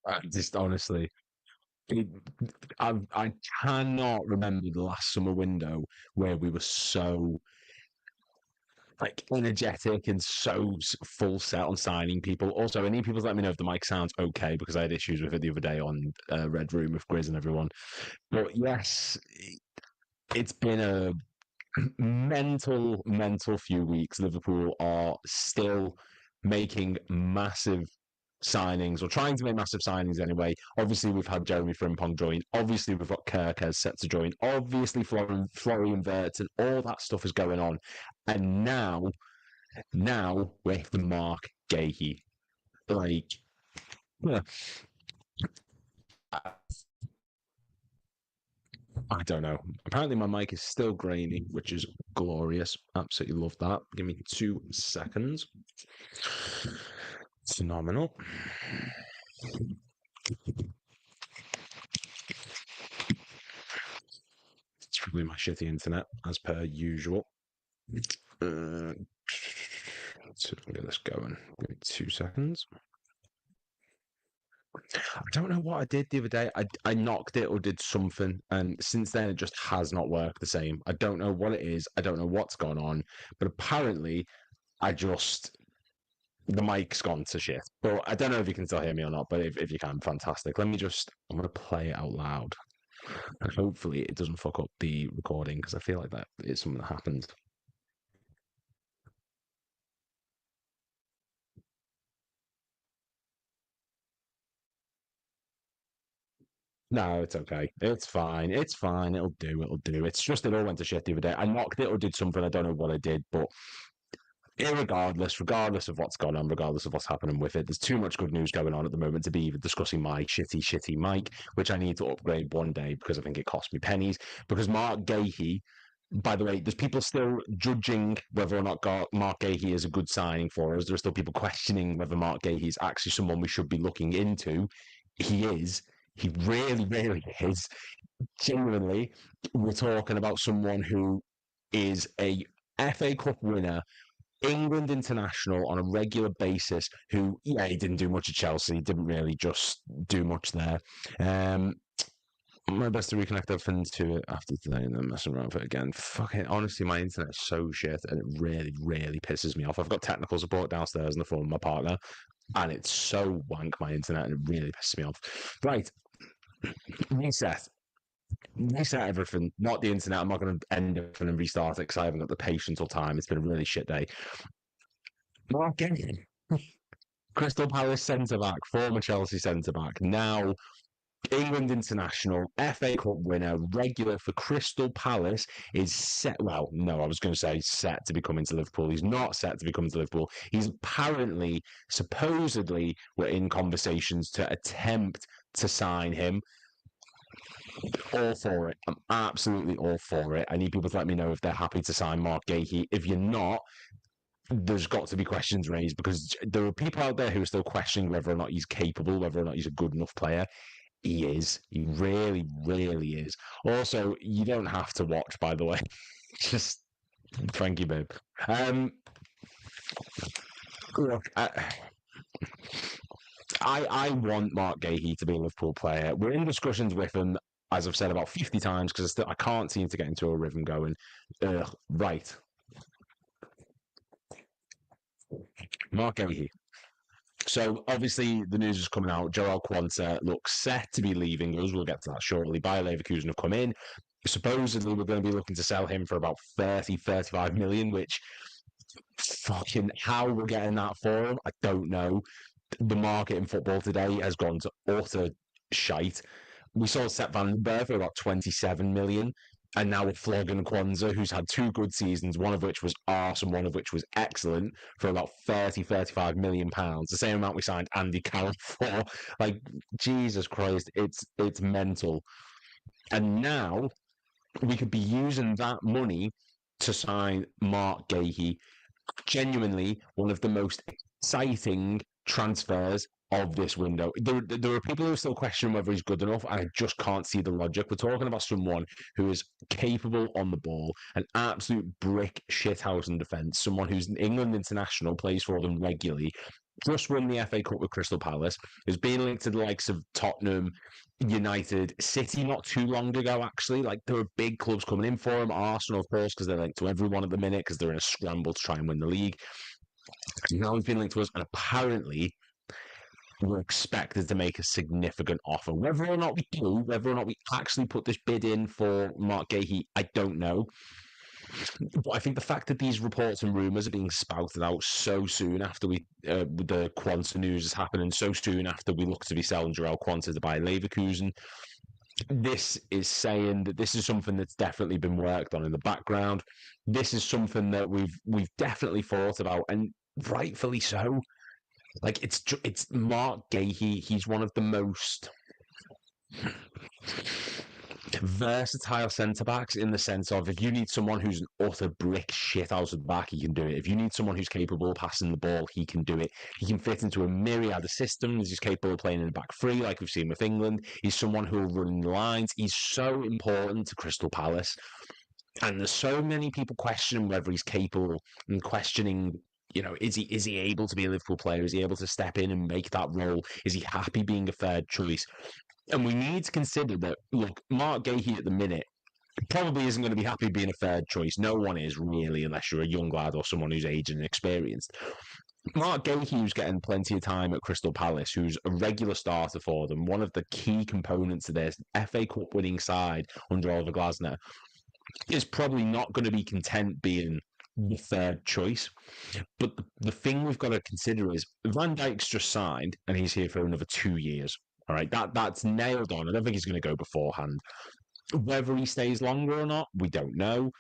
I just honestly, it, I cannot remember the last summer window where we were so like energetic and so full set on signing people. Also, I need people to let me know if the mic sounds okay because I had issues with it the other day on Red Room with Grizz and everyone. But yes, it's been a mental few weeks. Liverpool are still making massive signings or trying to make massive signings anyway. Obviously, we've had Jeremy Frimpong join. Obviously, we've got Kirkes set to join. Obviously, Florian Wirtz and all that stuff is going on. And now we have the MARC GUEHI. Like, yeah, I don't know. Apparently, my mic is still grainy, which is glorious. Absolutely love that. Give me 2 seconds. Phenomenal. It's probably my shitty internet, as per usual. Let's get this going. Give me 2 seconds. I don't know what I did the other day. I knocked it or did something, and since then it just has not worked the same. I don't know what it is. I don't know what's gone on, but apparently I just the mic's gone to shit. But I don't know if you can still hear me or not. But if you can, fantastic. Let me just. I'm gonna play it out loud, and hopefully it doesn't fuck up the recording because I feel like that is something that happened. No, it's okay. It's fine. It's fine. It'll do. It'll do. It's just it all went to shit the other day. I knocked it or did something. I don't know what I did, but regardless of what's gone on, regardless of what's happening with it, there's too much good news going on at the moment to be even discussing my shitty mic, which I need to upgrade one day because I think it cost me pennies. Because MARC GUEHI, by the way, there's people still judging whether or not MARC GUEHI is a good signing for us. There are still people questioning whether MARC GUEHI is actually someone we should be looking into. He is. He really is. Genuinely, we're talking about someone who is a FA Cup winner, England international on a regular basis, who, yeah, he didn't do much at Chelsea, didn't really just do much there. Um, my best to reconnect everything to it after today and then messing around with it again. Fucking honestly, my internet's so shit and it really pisses me off. I've got technical support downstairs on the phone with my partner, and it's so wank, my internet, and it really pisses me off. Right, reset. Reset everything, not the internet. I'm not going to end it and restart it because I haven't got the patience or time. It's been a really shit day. MARC GUEHI, Crystal Palace centre back, former Chelsea centre back, now England international, FA Cup winner, regular for Crystal Palace, is set. Well, no, I was going to say set to be coming to Liverpool. He's not set to be coming to Liverpool. He's apparently, supposedly, we're in conversations to attempt to sign him. All for it. I'm absolutely all for it. I need people to let me know if they're happy to sign MARC GUEHI. If you're not, there's got to be questions raised because there are people out there who are still questioning whether or not he's capable, whether or not he's a good enough player. He is. He really is. Also, you don't have to watch, by the way. Just thank you, babe. Look, I want MARC GUEHI to be a Liverpool player. We're in discussions with him, as I've said about 50 times, because I can't seem to get into a rhythm going. Right. MARC GUEHI. So obviously the news is coming out. Jarrell Quansah looks set to be leaving us. We'll get to that shortly. Bayer Leverkeusen have come in. Supposedly we're going to be looking to sell him for about 35 million, which fucking how we're getting that for him, I don't know. The market in football today has gone to utter shite. We saw Sepp van den Berg for about 27 million. And now with flogging Quansah, who's had 2 good seasons, one of which was arse and one of which was excellent, for about 35 million pounds. The same amount we signed Andy Carroll for. Like, Jesus Christ, it's mental. And now we could be using that money to sign MARC GUEHI, genuinely one of the most exciting transfers of this window. There are people who are still questioning whether he's good enough, and I just can't see the logic. We're talking about someone who is capable on the ball, an absolute brick shithouse in defence, someone who's an England international, plays for them regularly, just won the FA Cup with Crystal Palace. It was being linked to the likes of Tottenham, United, City not too long ago, actually. Like, there were big clubs coming in for him. Arsenal, of course, because they're linked to everyone at the minute because they're in a scramble to try and win the league. Now he's been linked to us, and apparently we're expected to make a significant offer. Whether or not we do, whether or not we actually put this bid in for Marc Guehi, I don't know. But I think the fact that these reports and rumours are being spouted out so soon after the Quansah news is happening, so soon after we look to be selling Jarrell Quansah to Bayer Leverkeusen, this is saying that this is something that's definitely been worked on in the background. This is something that we've definitely thought about, and rightfully so. Like, it's Marc Guehi. He's one of the most versatile centre backs in the sense of, if you need someone who's an utter brick shit out of the back, he can do it. If you need someone who's capable of passing the ball, he can do it. He can fit into a myriad of systems. He's capable of playing in the back three, like we've seen with England. He's someone who will run lines. He's so important to Crystal Palace. And there's so many people questioning whether he's capable, and questioning, is he able to be a Liverpool player? Is he able to step in and make that role? Is he happy being a third choice? And we need to consider that, look, Marc Guehi at the minute probably isn't going to be happy being a third choice. No one is really, unless you're a young lad or someone who's aged and experienced. Marc Guehi, who's getting plenty of time at Crystal Palace, who's a regular starter for them, one of the key components of this FA Cup winning side under Oliver Glasner, is probably not going to be content being the third choice. But the thing we've got to consider is Van Dijk's just signed and he's here for another 2 years. All right, that's nailed on. I don't think he's going to go beforehand. Whether he stays longer or not, we don't know.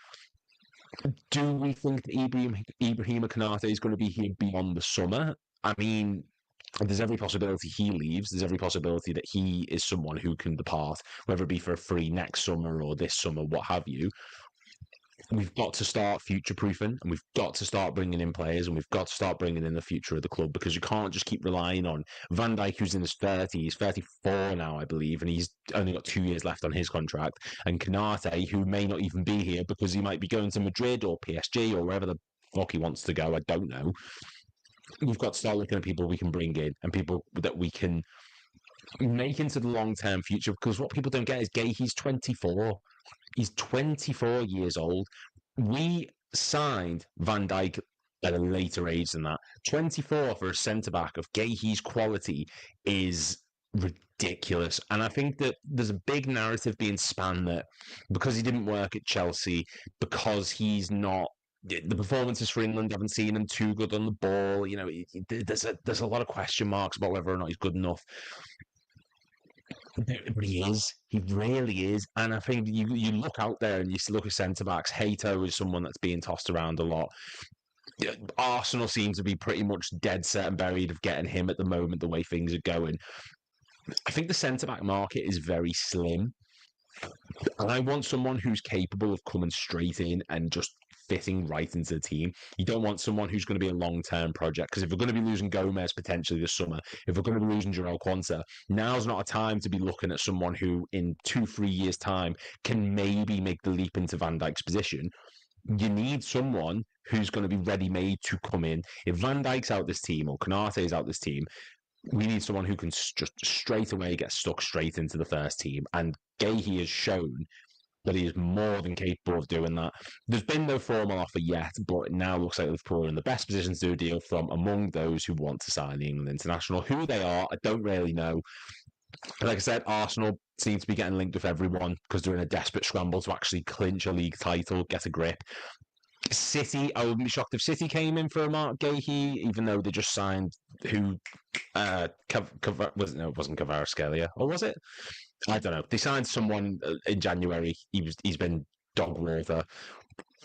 Do we think that Ibrahima Konate is going to be here beyond the summer? I mean, there's every possibility he leaves. There's every possibility that he is someone who can depart, whether it be for a free next summer or this summer, what have you. We've got to start future-proofing, and we've got to start bringing in players, and we've got to start bringing in the future of the club, because you can't just keep relying on Van Dijk, who's in his 30s, 34 now, I believe, and he's only got 2 years left on his contract, and Konate, who may not even be here because he might be going to Madrid or PSG or wherever the fuck he wants to go. I don't know. We've got to start looking at people we can bring in and people that we can make into the long-term future, because what people don't get is Guehi's 24. He's 24 years old. We signed Van Dijk at a later age than that. 24 for a centre-back of Guehi's quality is ridiculous. And I think that there's a big narrative being spanned that because he didn't work at Chelsea, because he's not, the performances for England haven't seen him too good on the ball. There's a lot of question marks about whether or not he's good enough. But he is. He really is. And I think you look out there and you look at centre-backs. Hato is someone that's being tossed around a lot. Arsenal seem to be pretty much dead set and buried of getting him at the moment, the way things are going. I think the centre-back market is very slim. And I want someone who's capable of coming straight in and just fitting right into the team. You don't want someone who's going to be a long-term project, because if we're going to be losing Gomez potentially this summer, if we're going to be losing Jarrell Quansah, now's not a time to be looking at someone who in 2-3 years' time can maybe make the leap into Van Dijk's position. You need someone who's going to be ready-made to come in. If Van Dijk's out this team or Konate's out this team, we need someone who can just straight away get stuck straight into the first team. And Guehi has shown that he is more than capable of doing that. There's been no formal offer yet, but it now looks like Liverpool are in the best position to do a deal from among those who want to sign the England international. Who they are, I don't really know. Like I said, Arsenal seem to be getting linked with everyone because they're in a desperate scramble to actually clinch a league title, get a grip. City, I wouldn't be shocked if City came in for a Marc Guehi, even though they just signed it wasn't Kvaratskhelia, or was it? I don't know. They signed someone in January. He's been dog water.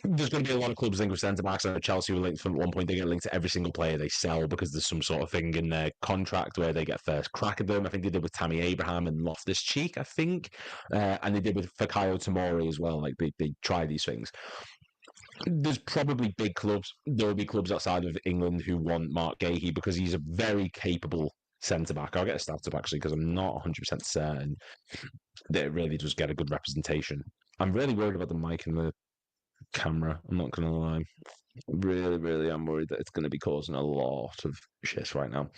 There's going to be a lot of clubs linked with centre backs. I know Chelsea were linked from at one point. They get linked to every single player they sell because there's some sort of thing in their contract where they get first crack at them. I think they did with Tammy Abraham and Loftus Cheek, I think, and they did with Fikayo Tomori as well. Like they try these things. There's probably big clubs. There will be clubs outside of England who want Marc Guehi because he's a very capable centre-back. I'll get a stat up actually because I'm not 100% certain that it really does get a good representation. I'm really worried about the mic and the camera. I'm not going to lie. Really, really, I'm worried that it's going to be causing a lot of shit right now.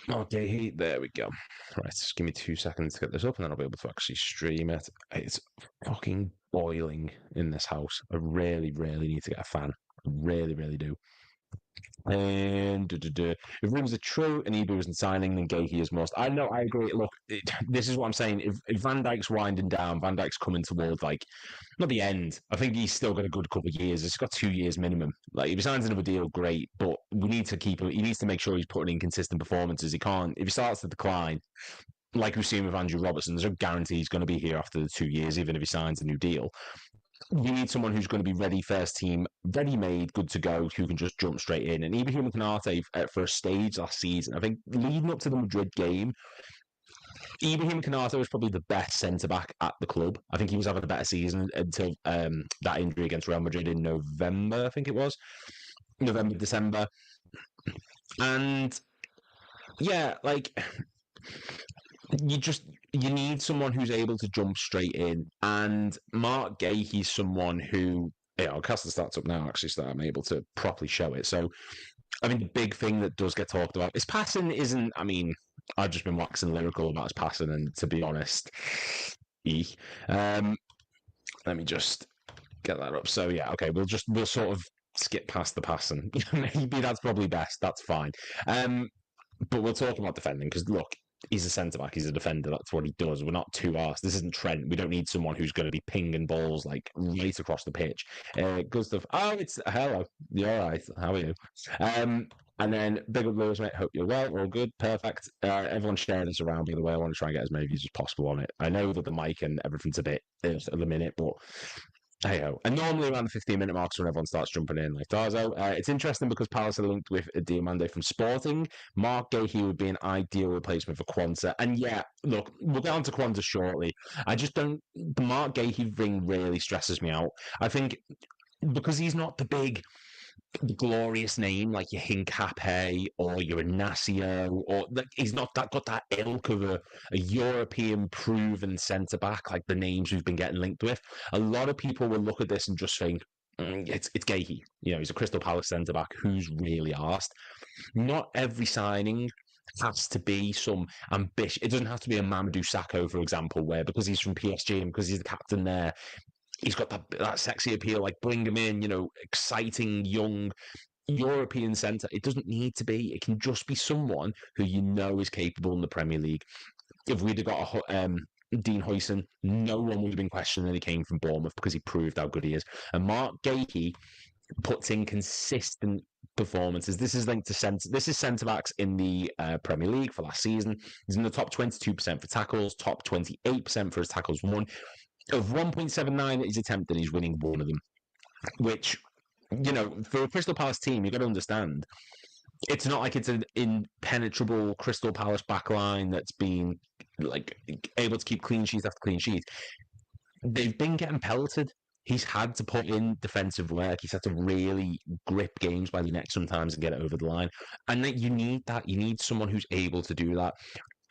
Okay, there we go. Right, just give me 2 seconds to get this up, and then I'll be able to actually stream it. It's fucking boiling in this house. I really, really need to get a fan. I really, really do. And if rumors are true and Ebu isn't signing, then Guehi is must. I know, I agree. Look, this is what I'm saying. If Van Dijk's winding down, Van Dijk's coming towards like not the end. I think he's still got a good couple of years. He's got 2 years minimum. Like if he signs another deal, great. But we need to keep him. He needs to make sure he's putting in consistent performances. He can't if he starts to decline, like we've seen with Andrew Robertson. There's no guarantee he's going to be here after the 2 years, even if he signs a new deal. You need someone who's going to be ready, first team, ready made, good to go, who can just jump straight in. And Ibrahim Konate, for a stage last season, I think leading up to the Madrid game, Ibrahim Konate was probably the best centre back at the club. I think he was having a better season until that injury against Real Madrid in November, I think it was. November, December. And yeah, like you need someone who's able to jump straight in. And MARC GUEHI's someone who I'll cast the stats up now actually so that I'm able to properly show it. So I mean the big thing that does get talked about is passing isn't I've just been waxing lyrical about his passing, and to be honest, let me just get that up. So yeah, okay, we'll sort of skip past the passing. Maybe that's probably best. That's fine. But we'll talk about defending because look, he's a centre back, he's a defender. That's what he does. We're not too arsed. This isn't Trent. We don't need someone who's going to be pinging balls like right across the pitch. Good stuff. Oh, it's hello. You're all right. How are you? And then big up Lewis, mate. Hope you're well. All good. Perfect. Everyone's sharing this around, by the way. I want to try and get as many views as possible on it. I know that the mic and everything's a bit at the minute, but hey ho. And normally around the 15-minute marks when everyone starts jumping in like Darzo. It's interesting because Palace are linked with Diamande from Sporting. MARC GUEHI would be an ideal replacement for Quansah. And yeah, look, we'll get on to Quansah shortly. I just don't. The MARC GUEHI thing really stresses me out. I think because he's not the big glorious name like your Hincape or your Inacio, or like he's not got that ilk of a European proven centre back like the names we've been getting linked with. A lot of people will look at this and just think it's GUEHI. He's a Crystal Palace centre back who's really arsed. Not every signing has to be some ambition. It doesn't have to be a Mamadou Sakho, for example, where because he's from PSG and because he's the captain there, he's got that sexy appeal, like bring him in, exciting young European centre. It doesn't need to be. It can just be someone who is capable in the Premier League. If we'd have got Dean Huijsen, no one would have been questioning that he came from Bournemouth because he proved how good he is. And MARC GUEHI puts in consistent performances. This is linked to This is centre backs in the Premier League for last season. He's in the top 22% for tackles, top 28% for his tackles won. Of 1.79 that he's attempted, he's winning one of them. Which, for a Crystal Palace team, you've got to understand, it's not like it's an impenetrable Crystal Palace backline that's been like able to keep clean sheets after clean sheets. They've been getting pelleted. He's had to put in defensive work. He's had to really grip games by the neck sometimes and get it over the line. And you need that. You need someone who's able to do that.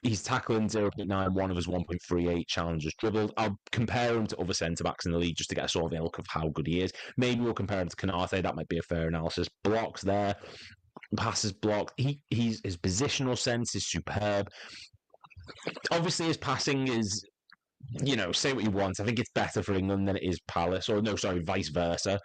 He's tackling 0.91 of his 1.38 challenges dribbled. I'll compare him to other centre-backs in the league just to get a sort of ilk of how good he is. Maybe we'll compare him to Konate. That might be a fair analysis. Blocks there. Passes blocked. His positional sense is superb. Obviously, his passing is, say what you want. I think it's better for England than it is Palace. Or, no, sorry, vice versa.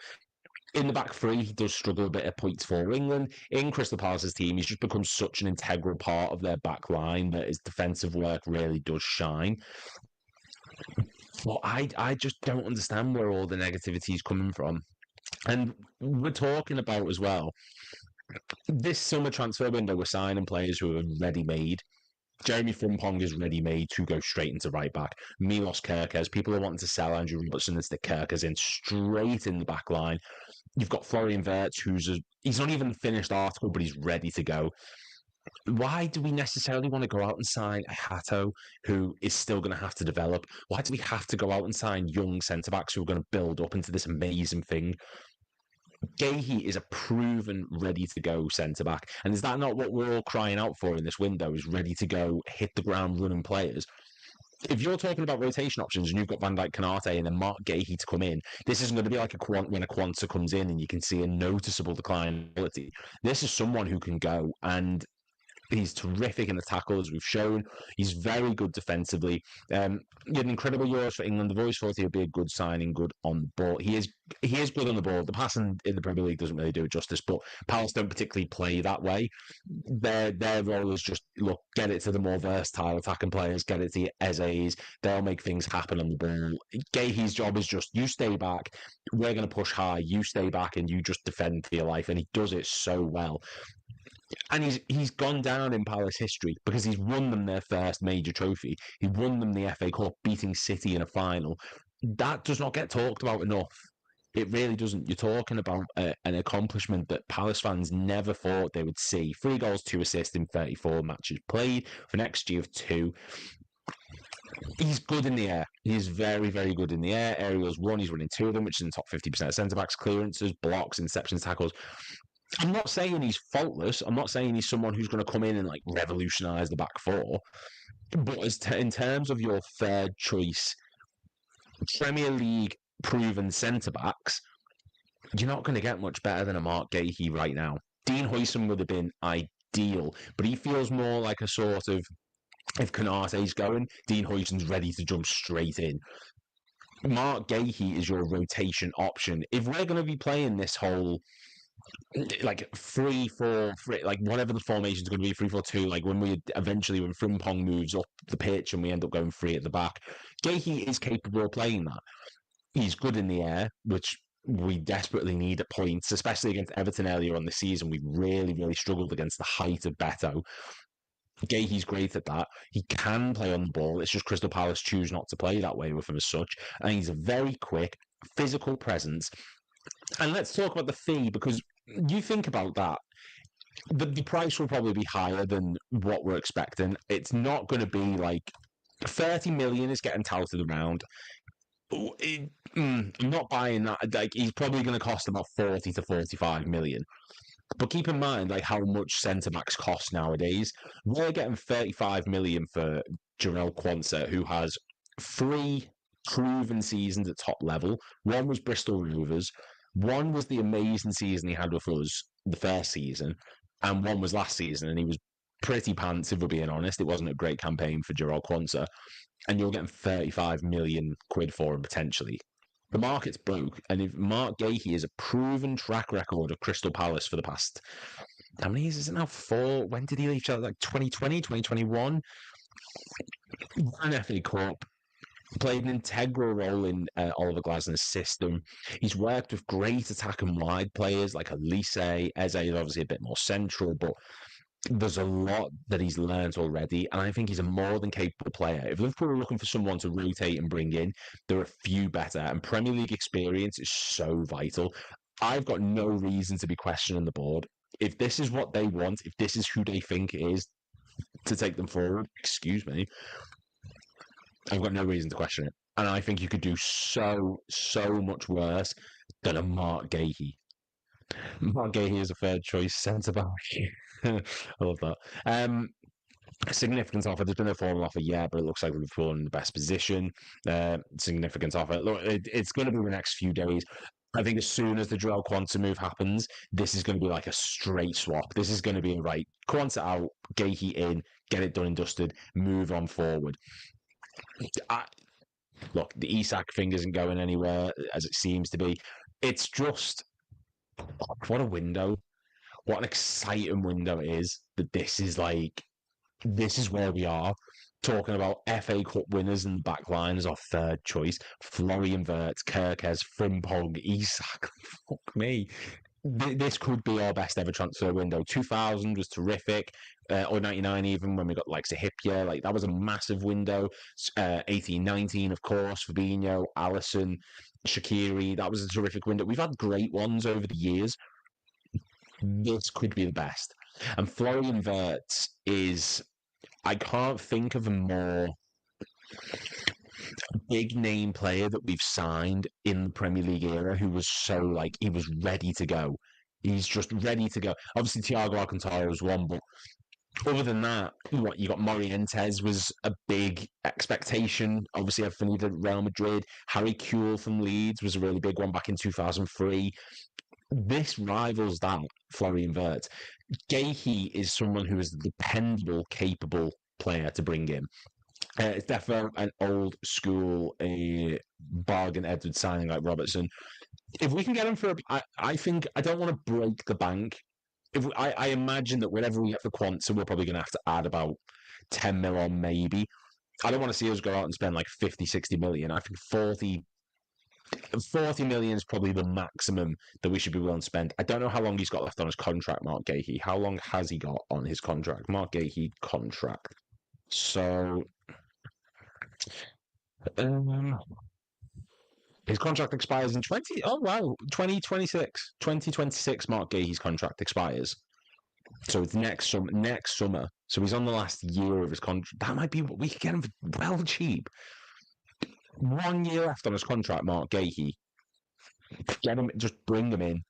In the back three, he does struggle a bit at points for England. In Crystal Palace's team, he's just become such an integral part of their back line that his defensive work really does shine. Well, I just don't understand where all the negativity is coming from. And we're talking about as well, this summer transfer window, we're signing players who are ready-made. Jeremy Frimpong is ready-made to go straight into right back. Milos Kerkez, people are wanting to sell Andrew Robertson and stick Kerkez in straight in the back line. You've got Florian Wirtz, he's not even finished article, but he's ready to go. Why do we necessarily want to go out and sign a Hato who is still going to have to develop? Why do we have to go out and sign young centre-backs who are going to build up into this amazing thing? GUEHI is a proven, ready-to-go centre-back. And is that not what we're all crying out for in this window, is ready-to-go, hit-the-ground-running players? if you're talking about rotation options and you've got Van Dijk, Canate, and then Mark Guehi to come in, this isn't going to be like when a Quansah comes in and you can see a noticeable decline in ability. This is someone who can go, and he's terrific in the tackle, as we've shown. He's very good defensively. He had an incredible Euros for England. The voice thought he would be a good signing, good on the ball. He is good on the ball. The passing in the Premier League doesn't really do it justice, but Palace don't particularly play that way. Their role is just, look, get it to the more versatile attacking players, get it to your Eze's. They'll make things happen on the ball. Guehi's job is just, you stay back, we're going to push high, you stay back, and you just defend for your life. And he does it so well. And he's gone down in Palace history because he's won them their first major trophy. He won them the FA Cup, beating City in a final. That does not get talked about enough. It really doesn't. You're talking about an accomplishment that Palace fans never thought they would see. 3 goals, 2 assists in 34 matches played, for an XG of 2. He's good in the air. He is very, very good in the air. Aerials 1, he's running 2 of them, which is in the top 50% of centre-backs, clearances, blocks, interceptions, tackles. I'm not saying he's faultless. I'm not saying he's someone who's going to come in and like revolutionise the back four. But in terms of your third choice Premier League proven centre backs, you're not going to get much better than a Mark Guehi right now. Dean Huijsen would have been ideal, but he feels more like a sort of, if Konate's going, Dean Huijsen's ready to jump straight in. Mark Guehi is your rotation option. If we're going to be playing this whole like 3-4, like whatever the formation is going to be, 3-4-2, like when Frimpong moves up the pitch and we end up going 3 at the back, Guehi is capable of playing that. He's good in the air, which we desperately need at points, especially against Everton earlier on the season. We really, really struggled against the height of Beto. Guehi's great at that. He can play on the ball. It's just Crystal Palace choose not to play that way with him as such. And he's a very quick, physical presence. And let's talk about the fee, because you think about that. The price will probably be higher than what we're expecting. It's not going to be like 30 million is getting touted around. I'm not buying that. Like, he's probably going to cost about 40 to 45 million. But keep in mind, like, how much centre backs cost nowadays. We're getting 35 million for Jarrell Quansah, who has 3 proven seasons at top level. 1 was Bristol Rovers. 1 was the amazing season he had with us the first season, and 1 was last season, and he was pretty pants, if we're being honest. It wasn't a great campaign for Jarrell Quansah, and you're getting 35 million quid for him potentially. The market's broke, and if Mark Guehi is a proven track record of Crystal Palace for the past, how many years is it now? 4? When did he leave? Like 2020, 2021? An FA Cup. Played an integral role in Oliver Glasner's system. He's worked with great attack and wide players like Elise. Eze is obviously a bit more central, but there's a lot that he's learned already, and I think he's a more than capable player. If Liverpool are looking for someone to rotate and bring in, there are a few better, and Premier League experience is so vital. I've got no reason to be questioning the board. If this is what they want, if this is who they think it is to take them forward, excuse me, I've got no reason to question it. And I think you could do so much worse than a Mark Guehi. Mark Guehi is a third choice centre-back. I love that. Significant offer. There's been a formal offer, yeah, but it looks like Liverpool in the best position. Significant offer. Look, it's going to be the next few days. I think as soon as the Jarrell Quansah move happens, this is going to be like a straight swap. This is going to be right. Quansah out, Guehi in, get it done and dusted, move on forward. Look, the Isak thing isn't going anywhere as it seems to be. It's just, what a window. What an exciting window it is that this is where we are. Talking about FA Cup winners and the back line as our third choice. Florian Wirtz, Kerkez, Frimpong, Isak. Fuck me. This could be our best ever transfer window. 2000 was terrific, or 99 even, when we got like Sahipia. Like, that was a massive window. 18-19, of course, Fabinho, Alisson, Shaqiri. That was a terrific window. We've had great ones over the years. This could be the best. And Florian Wirtz is, I can't think of a more big name player that we've signed in the Premier League era who was so, like, he was ready to go. He's just ready to go. Obviously, Thiago Alcantara was one, but Other than that, what you got Morientes was a big expectation. Obviously, everything he did at Real Madrid. Harry Kewell from Leeds was a really big one back in 2003. This rivals that, Florian Wirtz. Guehi is someone who is a dependable, capable player to bring in. It's definitely an old school bargain Edward signing like Robertson. If we can get him for, I think I don't want to break the bank. I imagine that whenever we get for Quansah, we're probably going to have to add about 10 mil on maybe. I don't want to see us go out and spend like 50, 60 million. I think 40 million is probably the maximum that we should be willing to spend. I don't know how long he's got left on his contract, Marc Guehi. How long has he got on his contract? Marc Guehi contract. So, um, his contract expires in 2026. 2026, Marc Guehi's contract expires. So it's next summer. So he's on the last year of his contract. That might be what we could get him for well cheap. 1 year left on his contract, Marc Guehi. Get him, just bring him in.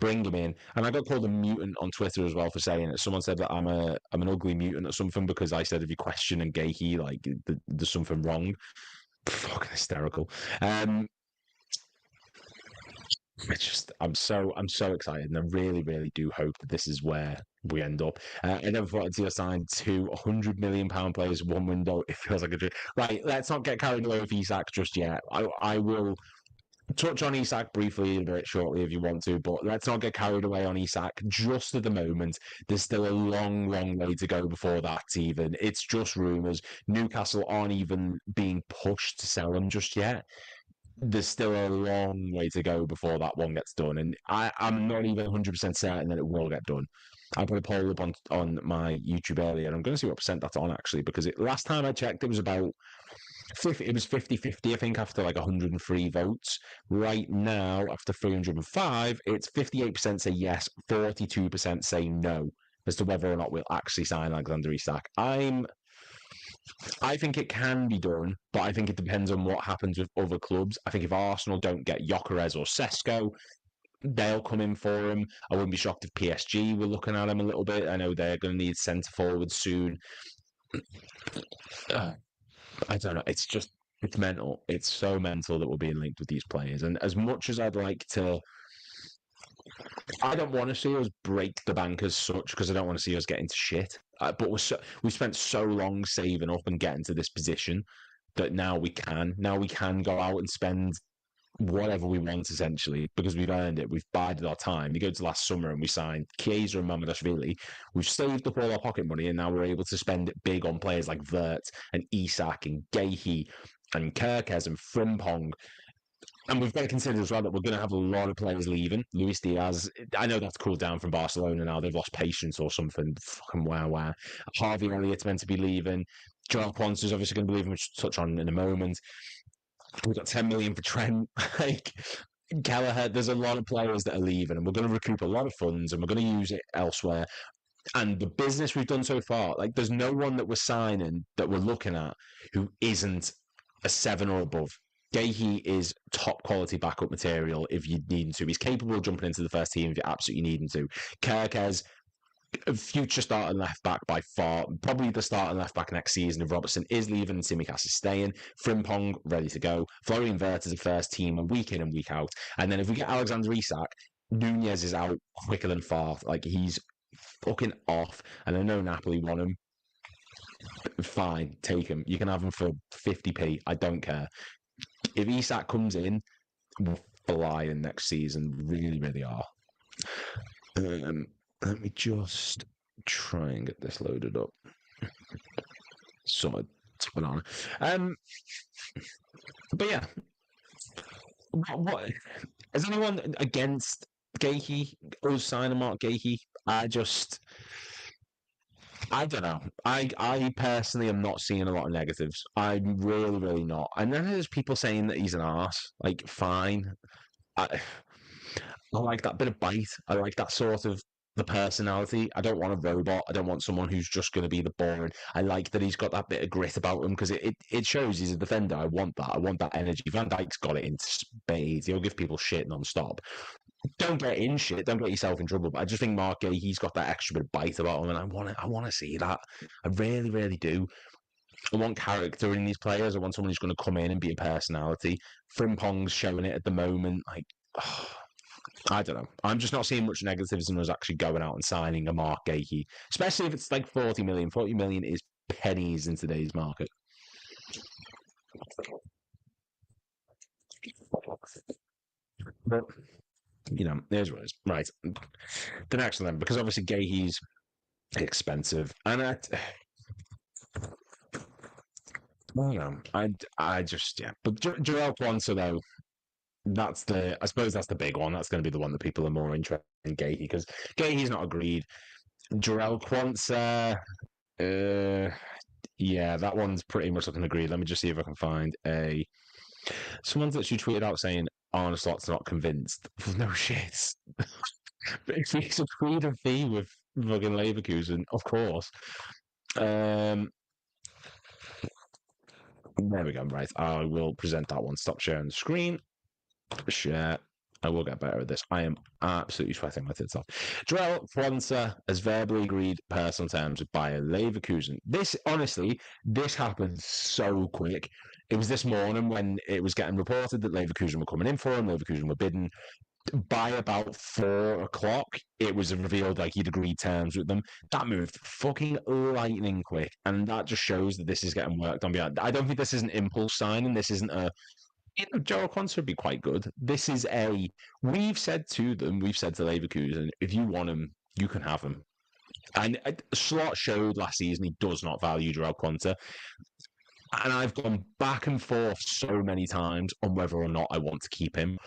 Bring him in. And I got called a mutant on Twitter as well for saying it. Someone said that I'm an ugly mutant or something because I said if you question and Guehi, like there's something wrong. Fucking hysterical. It's just I'm so excited, and I really, really do hope that this is where we end up. I never thought I'd see us sign two £100 million players one window. It feels like a dream. Right, let's not get carried away with Isak just yet. I will touch on Isak briefly very shortly if you want to, but let's not get carried away on Isak just at the moment. There's still a long, long way to go before that's even. It's just rumours. Newcastle aren't even being pushed to sell him just yet. There's still a long way to go before that one gets done, and I'm not even 100% certain that it will get done. I put a poll up on my YouTube earlier, and I'm going to see what percent that's on actually, because last time I checked, it was about 50, it was 50-50, I think, after like 103 votes. Right now, after 305, it's 58% say yes, 42% say no as to whether or not we'll actually sign Alexander Isak. I think it can be done, but I think it depends on what happens with other clubs. I think if Arsenal don't get Gyökeres or Sesko, they'll come in for him. I wouldn't be shocked if PSG were looking at him a little bit. I know they're going to need centre forward soon. I don't know. It's mental. It's so mental that we're being linked with these players. And as much as I'd like to, I don't want to see us break the bank as such because I don't want to see us get into shit. But we spent so long saving up and getting to this position that now we can go out and spend whatever we want essentially because we've earned it. We've bided our time. You go to last summer and we signed Chiesa and Mamardashvili. We've saved up all our pocket money and now we're able to spend it big on players like Wirtz and Isak and Guehi and Kerkez and Frimpong. And we've got to consider as well that we're going to have a lot of players leaving. Luis Diaz, I know that's cooled down from Barcelona now. They've lost patience or something. Fucking wow. Harvey Elliott's meant to be leaving. Jarrell Quansah is obviously going to be leaving, which we'll touch on in a moment. We've got 10 million for Trent. Like, Kelleher, there's a lot of players that are leaving, and we're going to recoup a lot of funds, and we're going to use it elsewhere. And the business we've done so far, like, there's no one that we're signing that we're looking at who isn't a 7 or above. Guehi is top quality backup material if you need him to. He's capable of jumping into the first team if you absolutely need him to. Kerkez, a future starting left back by far, probably the starting left back next season if Robertson is leaving and Tsimikas is staying. Frimpong, ready to go. Florian Wirtz is a first team week in and week out. And then if we get Alexander Isak, Nunez is out quicker than far. Like, he's fucking off. And I know Napoli want him. Fine, take him. You can have him for 50p. I don't care. If Isak comes in, we're flying next season. Really, really are. Let me just try and get this loaded up. Sorted. But yeah. What is anyone against Guehi? Us signing Marc Guehi? I don't know. I personally am not seeing a lot of negatives. I'm really, really not. And then there's people saying that he's an arse. Like, fine. I like that bit of bite. I like that sort of the personality. I don't want a robot. I don't want someone who's just going to be the boring. I like that he's got that bit of grit about him because it shows he's a defender. I want that. I want that energy. Van Dijk's got it in spades. He'll give people shit non-stop. don't get in shit, don't get yourself in trouble. But I just think Mark Guehi's got that extra bit of bite about him, and I want to see that. I really, really do. I want character in these players. I want someone who's going to come in and be a personality. Frimpong's showing it at the moment. Like, oh, I don't know. I'm just not seeing much negatives in us actually going out and signing a Mark Guehi, especially if it's like 40 million. 40 million is pennies in today's market. But, you know, here's what it is. Right. The next one then, because obviously Guehi's expensive. And I don't know. I just, yeah. But Jarrell Quansah, though, I suppose that's the big one. That's going to be the one that people are more interested in Guehi, because Guehi's not agreed. Jarrell Quansah, yeah, that one's pretty much looking agreed. Let me just see if I can find someone's actually tweeted out saying Arne Slot's not convinced. No shit. But if he's agreed a fee with fucking Leverkeusen, of course. There we go. Right, I will present that one. Stop sharing the screen. Share. I will get better at this. I am absolutely sweating my tits off. Jarrell Quansah has verbally agreed personal terms with Bayer Leverkeusen. This, honestly, this happened so quick. It was this morning when it was getting reported that Leverkusen were coming in for him. Leverkusen were bidding. By about 4 o'clock, it was revealed like he'd agreed terms with them. That moved fucking lightning quick, and that just shows that this is getting worked on behind. I don't think this is an impulse signing. This isn't a Jarrell Quansah would be quite good. This is we've said to Leverkusen, if you want him, you can have him. And Slot showed last season he does not value Jarrell Quansah. And I've gone back and forth so many times on whether or not I want to keep him.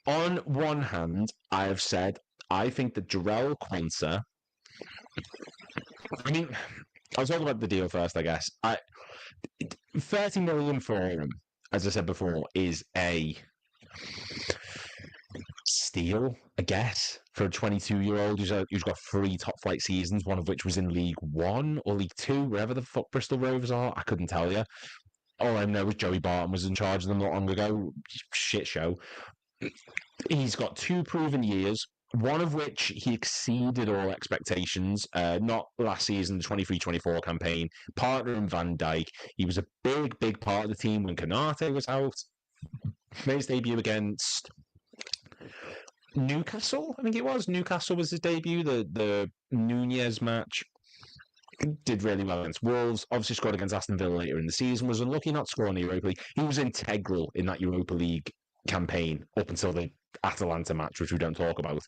On one hand, I have said, I think that Jarrell Quansah, I mean, I'll talk about the deal first, I guess. 30 million for him, as I said before, is a steal, I guess, for a 22-year-old who's got 3 top flight seasons, one of which was in League One or League Two, wherever the fuck Bristol Rovers are. I couldn't tell you. All I know is Joey Barton was in charge of them not long ago. Shit show. He's got 2 proven years, one of which he exceeded all expectations. Not last season, the 23-24 campaign. Partner in Van Dijk. He was a big part of the team when Konate was out. Made his debut against Newcastle, I think it was. Newcastle was his debut, the Nunez match. Did really well against Wolves. Obviously scored against Aston Villa later in the season. Was unlucky not to score in the Europa League. He was integral in that Europa League campaign up until the Atalanta match, which we don't talk about.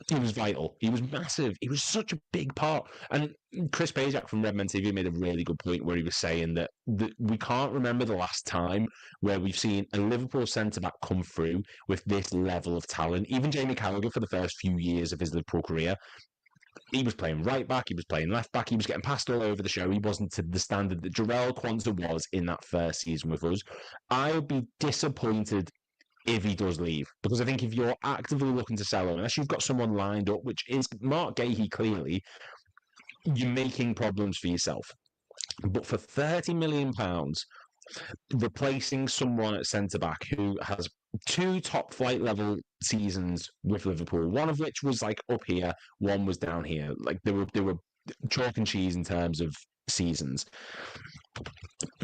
He was vital. He was massive. He was such a big part. And Chris Pajak from Redmen TV made a really good point where he was saying that we can't remember the last time where we've seen a Liverpool centre-back come through with this level of talent. Even Jamie Carragher, for the first few years of his Liverpool career, he was playing right back, he was playing left back, he was getting passed all over the show. He wasn't to the standard that Jarrell Quansah was in that first season with us. I'll be disappointed if he does leave, because I think if you're actively looking to sell him, unless you've got someone lined up, which is Mark Guehi clearly, you're making problems for yourself. But for £30 million, replacing someone at centre-back who has 2 top flight level seasons with Liverpool, one of which was like up here, one was down here. Like they were chalk and cheese in terms of seasons.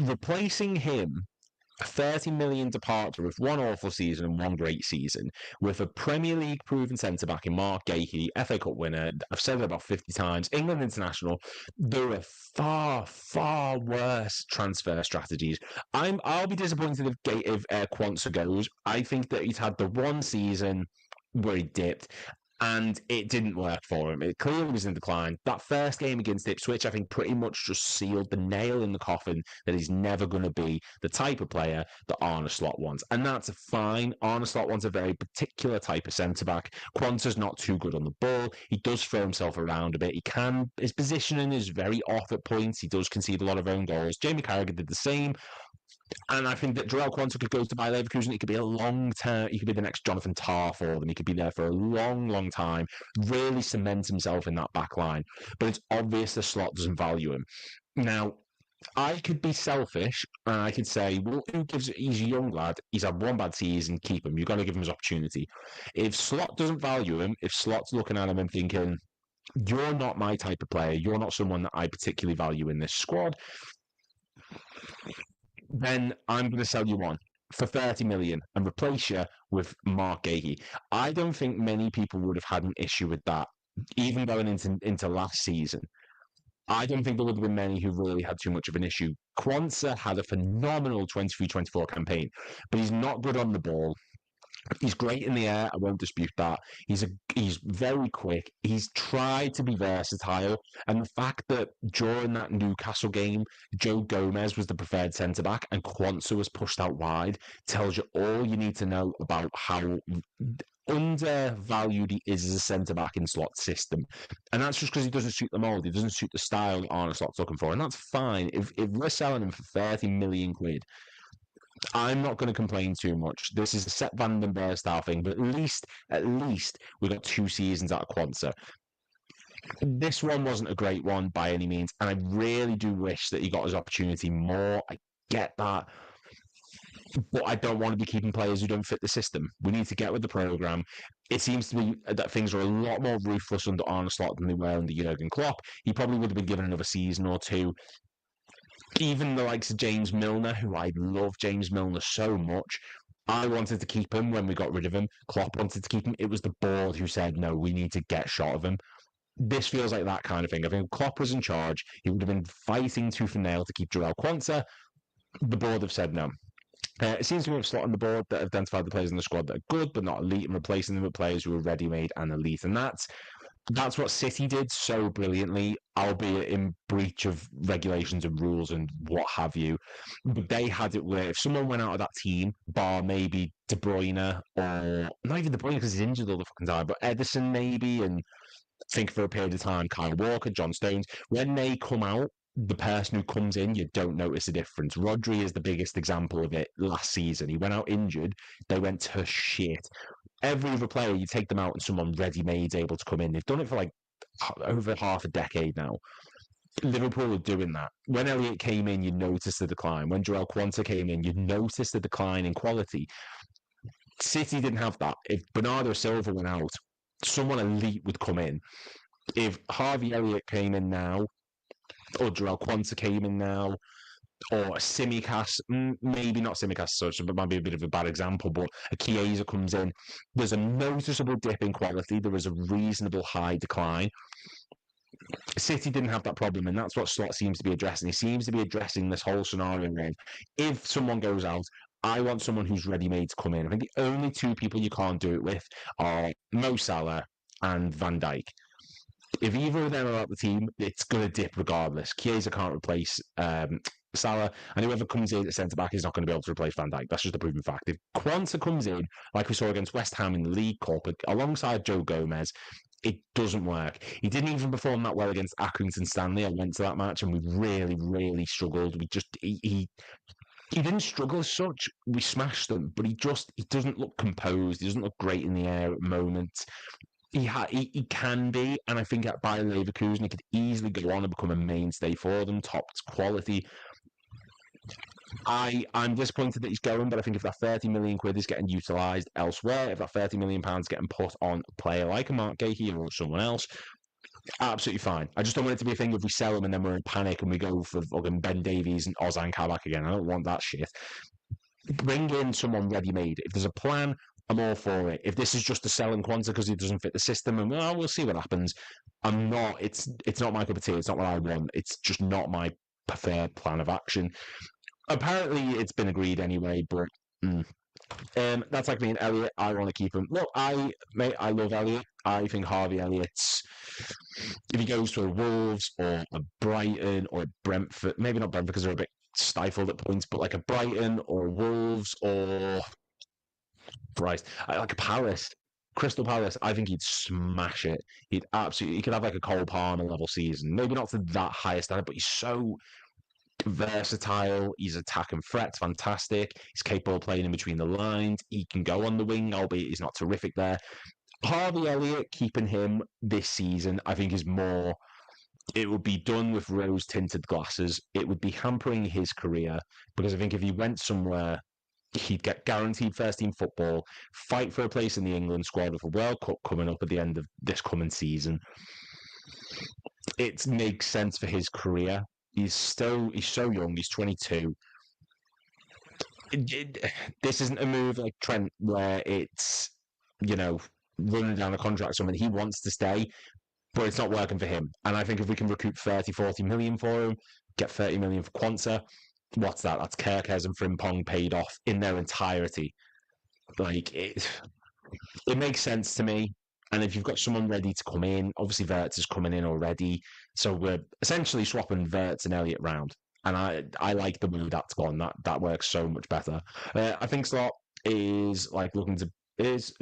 Replacing him, a 30 million departure with 1 awful season and 1 great season, with a Premier League proven centre-back in Mark Guehi, FA Cup winner, I've said it about 50 times, England international. There are far worse transfer strategies. I'll be disappointed if Quansah goes. I think that he's had the 1 season where he dipped, and it didn't work for him. It clearly was in decline. That first game against Ipswich, I think, pretty much just sealed the nail in the coffin that he's never going to be the type of player that Arne Slot wants. And that's fine. Arne Slot wants a very particular type of centre-back. Quansah's not too good on the ball. He does throw himself around a bit. His positioning is very off at points. He does concede a lot of own goals. Jamie Carragher did the same. And I think that Jarrell Quansah could go to Bayer Leverkeusen. He could be a long term. He could be the next Jonathan Tah for them. He could be there for a long time. Really cement himself in that back line. But it's obvious the Slot doesn't value him. Now, I could be selfish and I could say, well, who gives? He's a young lad. He's had one bad season. Keep him. You've got to give him his opportunity. If Slot doesn't value him, if Slot's looking at him and thinking, you're not my type of player, you're not someone that I particularly value in this squad, then I'm going to sell you on for 30 million and replace you with MARC GUEHI. I don't think many people would have had an issue with that, even going into last season. I don't think there would have been many who really had too much of an issue. Quansah had a phenomenal 23-24 campaign, but he's not good on the ball. He's great in the air. I won't dispute that. He's very quick. He's tried to be versatile, and the fact that during that Newcastle game, Joe Gomez was the preferred centre back and Quansah was pushed out wide tells you all you need to know about how undervalued he is as a centre back in Slot's system. And that's just because he doesn't suit the mould. He doesn't suit the style that Arne Slot's looking for. And that's fine. If we're selling him for 30 million quid, I'm not going to complain too much. This is a Sepp van den Berg style thing, but at least we got 2 seasons out of Quansah. This one wasn't a great one by any means, and I really do wish that he got his opportunity more. I get that, but I don't want to be keeping players who don't fit the system. We need to get with the program. It seems to be that things are a lot more ruthless under Arne Slot than they were under Jurgen Klopp. He probably would have been given another season or two. Even the likes of James Milner, who I love James Milner so much, I wanted to keep him when we got rid of him. Klopp wanted to keep him. It was the board who said, no, we need to get shot of him. This feels like that kind of thing. I think if Klopp was in charge, he would have been fighting tooth and nail to keep Jarrell Quansah. The board have said no. It seems to be a slot on the board that have identified the players in the squad that are good but not elite and replacing them with players who are ready-made and elite. And that's what City did so brilliantly, albeit in breach of regulations and rules and what have you. But they had it where if someone went out of that team, bar maybe De Bruyne, or not even De Bruyne because he's injured all the fucking time, but Ederson maybe, and I think for a period of time, Kyle Walker, John Stones, when they come out, the person who comes in, you don't notice a difference. Rodri is the biggest example of it last season. He went out injured, they went to shit. Every other player, you take them out and someone ready-made able to come in. They've done it for like over half a decade now. Liverpool are doing that. When Elliott came in, you noticed the decline. When Jarrell Quansah came in, you noticed the decline in quality. City didn't have that. If Bernardo Silva went out, someone elite would come in. If Harvey Elliott came in now, or Jarrell Quansah came in now, or a Simicast, maybe not Simicast, so it might be a bit of a bad example, but a Chiesa comes in, there's a noticeable dip in quality, there is a reasonable high decline. City didn't have that problem, and that's what Slot seems to be addressing. He seems to be addressing this whole scenario where if someone goes out, I want someone who's ready-made to come in. I think the only 2 people you can't do it with are Mo Salah and Van Dijk. If either of them are out the team, it's going to dip regardless. Chiesa can't replace Salah, and whoever comes in at centre-back is not going to be able to replace Van Dijk. That's just a proven fact. If Quansah comes in, like we saw against West Ham in the League Cup, alongside Joe Gomez, it doesn't work. He didn't even perform that well against Accrington Stanley. I went to that match, and we really, really struggled. He didn't struggle as such. We smashed them, but he doesn't look composed. He doesn't look great in the air at the moment. He can be, and I think at Bayer Leverkeusen he could easily go on and become a mainstay for them, top quality. I'm disappointed that he's going, but I think if that 30 million quid is getting utilised elsewhere, if that 30 million pounds getting put on a player like a MARC GUEHI or someone else, absolutely fine. I just don't want it to be a thing if we sell him and then we're in panic and we go for fucking Ben Davies and Ozan Kabak again. I don't want that shit. Bring in someone ready-made. If there's a plan, I'm all for it. If this is just to sell in Quansah because he doesn't fit the system, and we'll see what happens. I'm not. It's not my cup of tea. It's not what I want. It's just not my preferred plan of action. Apparently, it's been agreed anyway, but that's like me and Elliot. I want to keep him. Look, I love Elliot. I think Harvey Elliott's, if he goes to a Wolves or a Brighton or a Brentford, maybe not Brentford because they're a bit stifled at points, but like a Brighton or Wolves or like a Palace, Crystal Palace, I think he'd smash it. He could have like a Cole Palmer level season. Maybe not to that high standard, but he's so versatile. He's attacking threats, fantastic. He's capable of playing in between the lines. He can go on the wing, albeit he's not terrific there. Harvey Elliott, keeping him this season, I think is more it would be done with rose-tinted glasses. It would be hampering his career because I think if he went somewhere, he'd get guaranteed first-team football, fight for a place in the England squad with a World Cup coming up at the end of this coming season. It makes sense for his career. He's so young. He's 22. This isn't a move like Trent where it's, you know, running down a contract or something. He wants to stay, but it's not working for him. And I think if we can recoup 30, 40 million for him, get 30 million for Quansah, what's that? That's Kerkez and Frimpong paid off in their entirety. Like, it makes sense to me. And if you've got someone ready to come in, obviously Verts is coming in already. So we're essentially swapping Verts and Elliott round. And I like the way that's gone. That works so much better. I think Slot is like looking to is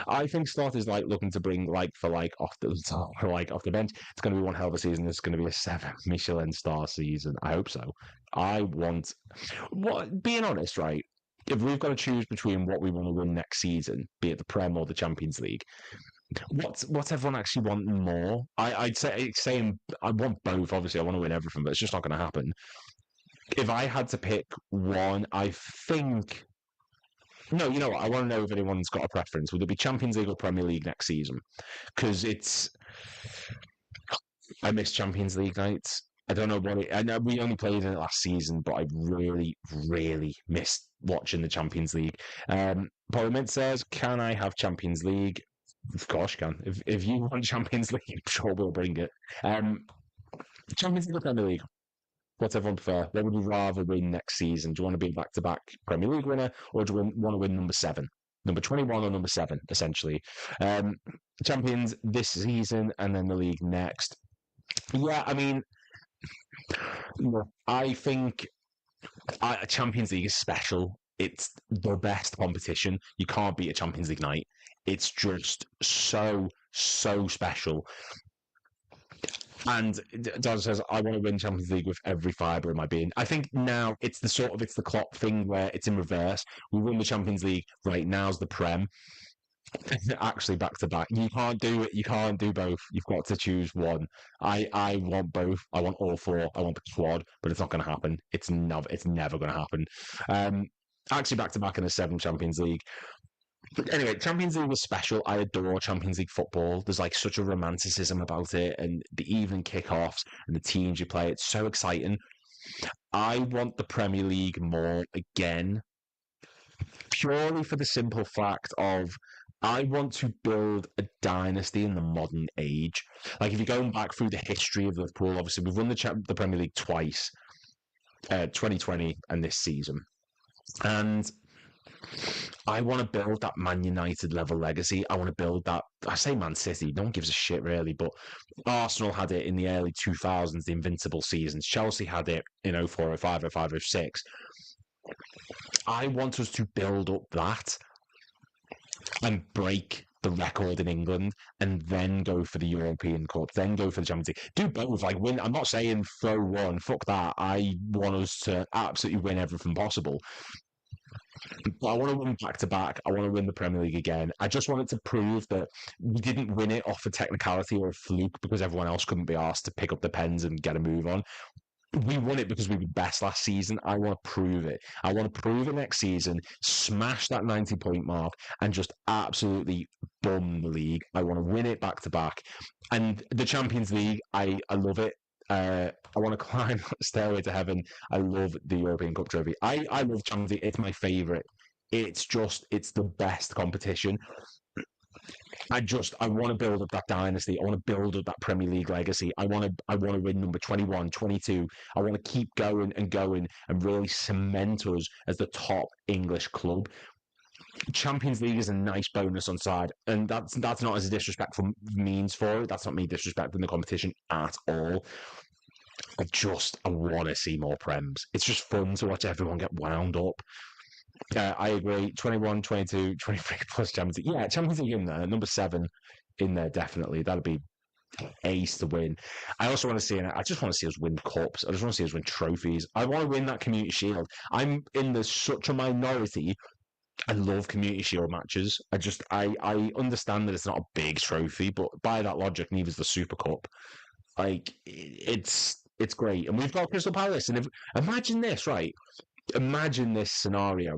I think Slot is like looking to bring like for like off the like off the bench. It's going to be one hell of a season. It's going to be a 7 Michelin star season. I hope so. I want being honest, right? If we've got to choose between what we want to win next season, be it the Prem or the Champions League, what's everyone actually wanting more? I'd say saying I want both. Obviously, I want to win everything, but it's just not going to happen. If I had to pick one, I think no. You know what? I want to know if anyone's got a preference. Would it be Champions League or Premier League next season? Because I miss Champions League nights. I don't know what it. I know we only played in it last season, but I really, really missed watching the Champions League. Parliament says, "Can I have Champions League?" Of course, you can. If you want Champions League, I'm sure we'll bring it. Champions League or Premier League? What's everyone prefer? What would you rather win next season? Do you want to be back-to-back Premier League winner, or do you want to win number 7? Number 21 or number 7, essentially. Champions this season and then the league next. Yeah, I mean, I think Champions League is special. It's the best competition. You can't beat a Champions League night. It's just so special. And Don says, I want to win Champions League with every fibre in my being. I think now it's the Klopp thing where it's in reverse. We win the Champions League, right, now's the Prem. Actually, back to back. You can't do it. You can't do both. You've got to choose one. I want both. I want all 4. I want the quad, but it's not going to happen. It's never going to happen. Actually, back to back in the 7 Champions League. But anyway, Champions League was special. I adore Champions League football. There's like such a romanticism about it, and the evening kickoffs and the teams you play. It's so exciting. I want the Premier League more again, purely for the simple fact of I want to build a dynasty in the modern age. Like if you're going back through the history of Liverpool, obviously we've won the Premier League twice, 2020 and this season, and I want to build that Man United level legacy. I want to build that. I say Man City, no one gives a shit really, but Arsenal had it in the early 2000s, the invincible seasons. Chelsea had it in 04, 05, 05, 06. I want us to build up that and break the record in England and then go for the European Cup, then go for the Champions League. Do both, like win. I'm not saying throw one, fuck that. I want us to absolutely win everything possible. But I want to win back to back. I want to win the Premier League again. I just wanted to prove that we didn't win it off a technicality or a fluke because everyone else couldn't be asked to pick up the pens and get a move on. We won it because we were best last season. I want to prove it. I want to prove it next season, smash that 90-point mark, and just absolutely bum the league. I want to win it back to back. And the Champions League, I love it. I want to climb stairway to heaven. I love the European Cup trophy. I love Champions League. It's my favourite. It's the best competition. I want to build up that dynasty. I want to build up that Premier League legacy. I want to win number 21, 22. I want to keep going and really cement us as the top English club. Champions League is a nice bonus on side, and that's not as a disrespectful means for it. That's not me disrespecting the competition at all. I want to see more Prems. It's just fun to watch everyone get wound up. I agree. 21, 22, 23 plus Champions League. Yeah, Champions League in there. Number 7 in there, definitely. That'd be ace to win. I also want to see, I just want to see us win cups. I just want to see us win trophies. I want to win that Community Shield. I'm in such a minority I love Community Shield matches. I understand that it's not a big trophy, but by that logic, neither's the Super Cup. Like it's great, and we've got Crystal Palace. And imagine this, right? Imagine this scenario.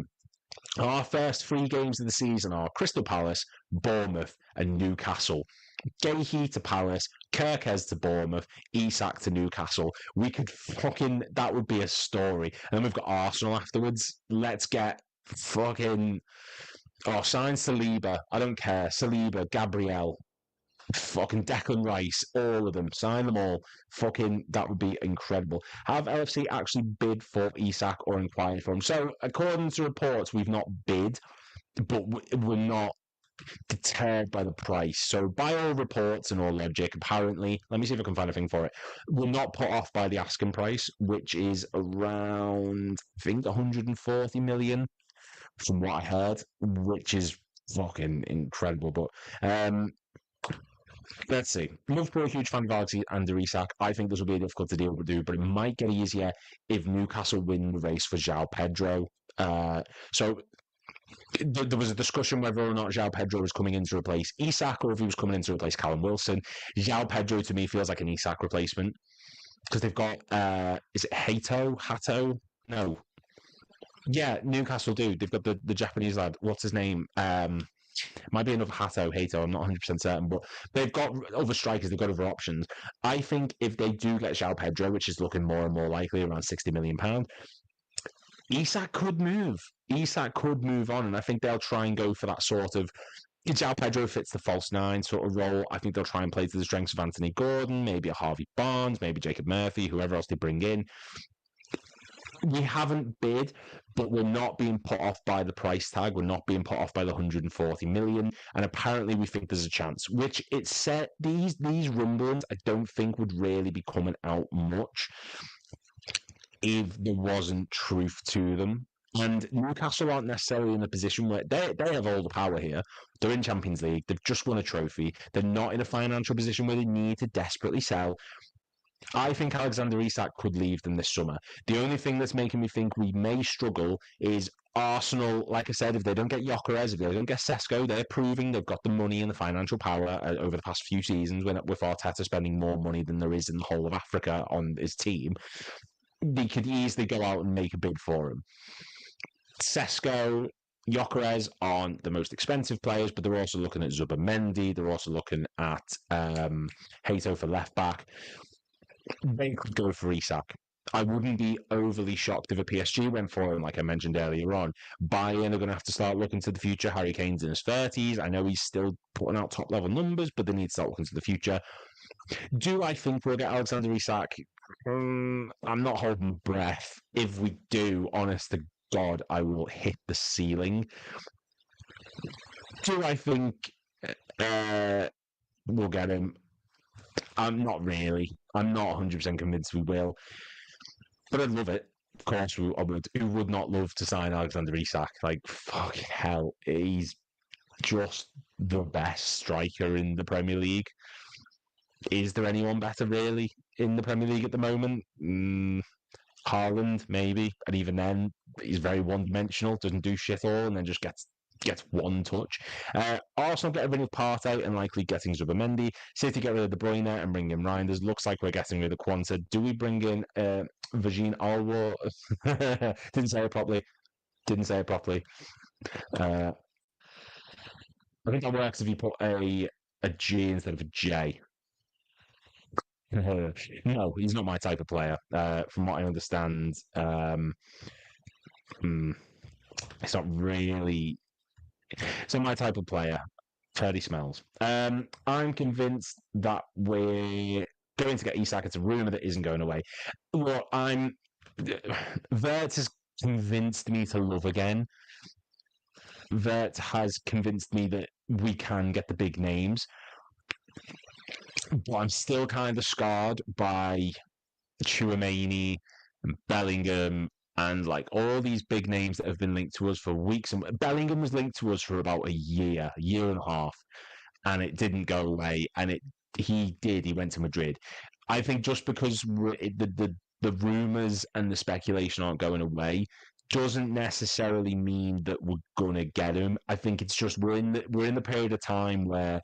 Our first three games of the season are Crystal Palace, Bournemouth, and Newcastle. Guehi to Palace, Kirkes to Bournemouth, Isak to Newcastle. We could that would be a story. And then we've got Arsenal afterwards. Let's get fucking sign Saliba. I don't care. Saliba, Gabriel, fucking Declan Rice, all of them. Sign them all. That would be incredible. Have LFC actually bid for Isak or inquired for him? So, according to reports, we've not bid, but we're not deterred by the price. So, by all reports and all logic, apparently, let me see if I can find a thing for it. We're not put off by the asking price, which is around, I think, 140 million, from what I heard, which is fucking incredible. But let's see. Liverpool are a huge fan of Alexander Isak. I think this will be difficult to deal with, but it might get easier if Newcastle win the race for João Pedro. So there was a discussion whether or not João Pedro was coming in to replace Isak or if he was coming in to replace Callum Wilson. João Pedro, to me, feels like an Isak replacement because they've got, is it Hato? No. Yeah, Newcastle do. They've got the Japanese lad. What's his name? Might be another Hato. I'm not 100% certain, but they've got other strikers, they've got other options. I think if they do get João Pedro, which is looking more and more likely, around £60 million, Isak could move. Isak could move on, and I think they'll try and go for that sort of. João Pedro fits the false nine sort of role. I think they'll try and play to the strengths of Anthony Gordon, maybe a Harvey Barnes, maybe Jacob Murphy, whoever else they bring in. We haven't bid, but we're not being put off by the price tag. We're not being put off by the 140 million. And apparently we think there's a chance, which it said these rumblings I don't think would really be coming out much if there wasn't truth to them. And Newcastle aren't necessarily in a position where they have all the power here. They're in Champions League. They've just won a trophy. They're not in a financial position where they need to desperately sell. I think Alexander Isak could leave them this summer. The only thing that's making me think we may struggle is Arsenal. Like I said, if they don't get Gyökeres, if they don't get Sesko, they're proving they've got the money and the financial power over the past few seasons with Arteta spending more money than there is in the whole of Africa on his team. They could easily go out and make a bid for him. Sesko, Gyökeres aren't the most expensive players, but they're also looking at Zubimendi. They're also looking at Hato for left back. They could go for Isak. I wouldn't be overly shocked if a PSG went for him, like I mentioned earlier on. Bayern are going to have to start looking to the future. Harry Kane's in his 30s. I know he's still putting out top-level numbers, but they need to start looking to the future. Do I think we'll get Alexander Isak? I'm not holding breath. If we do, honest to God, I will hit the ceiling. Do I think we'll get him? I'm not really. I'm not 100% convinced we will. But I'd love it. Of course, who would not love to sign Alexander Isak? Like, fuck hell. He's just the best striker in the Premier League. Is there anyone better, really, in the Premier League at the moment? Haaland, maybe. And even then, he's very one-dimensional, doesn't do shit all, and then just gets one touch. Arsenal get rid of Partey and likely getting Zubimendi. City get rid of De Bruyne and bring in Reinders. Looks like we're getting rid of Quansah. Do we bring in Virgin Alwar? Didn't say it properly. I think that works if you put a G instead of a J. No, he's not my type of player. From what I understand, it's not really. So my type of player, Ferdy Smells. I'm convinced that we're going to get Isak. It's a rumour that isn't going away. Well, Vert has convinced me to love again. Vert has convinced me that we can get the big names. But I'm still kind of scarred by Tchouaméni and Bellingham and like all these big names that have been linked to us for weeks. And Bellingham was linked to us for about a year and a half, and it didn't go away. And he went to Madrid. I think just because the rumours and the speculation aren't going away doesn't necessarily mean that we're gonna get him. I think it's just we're in the period of time where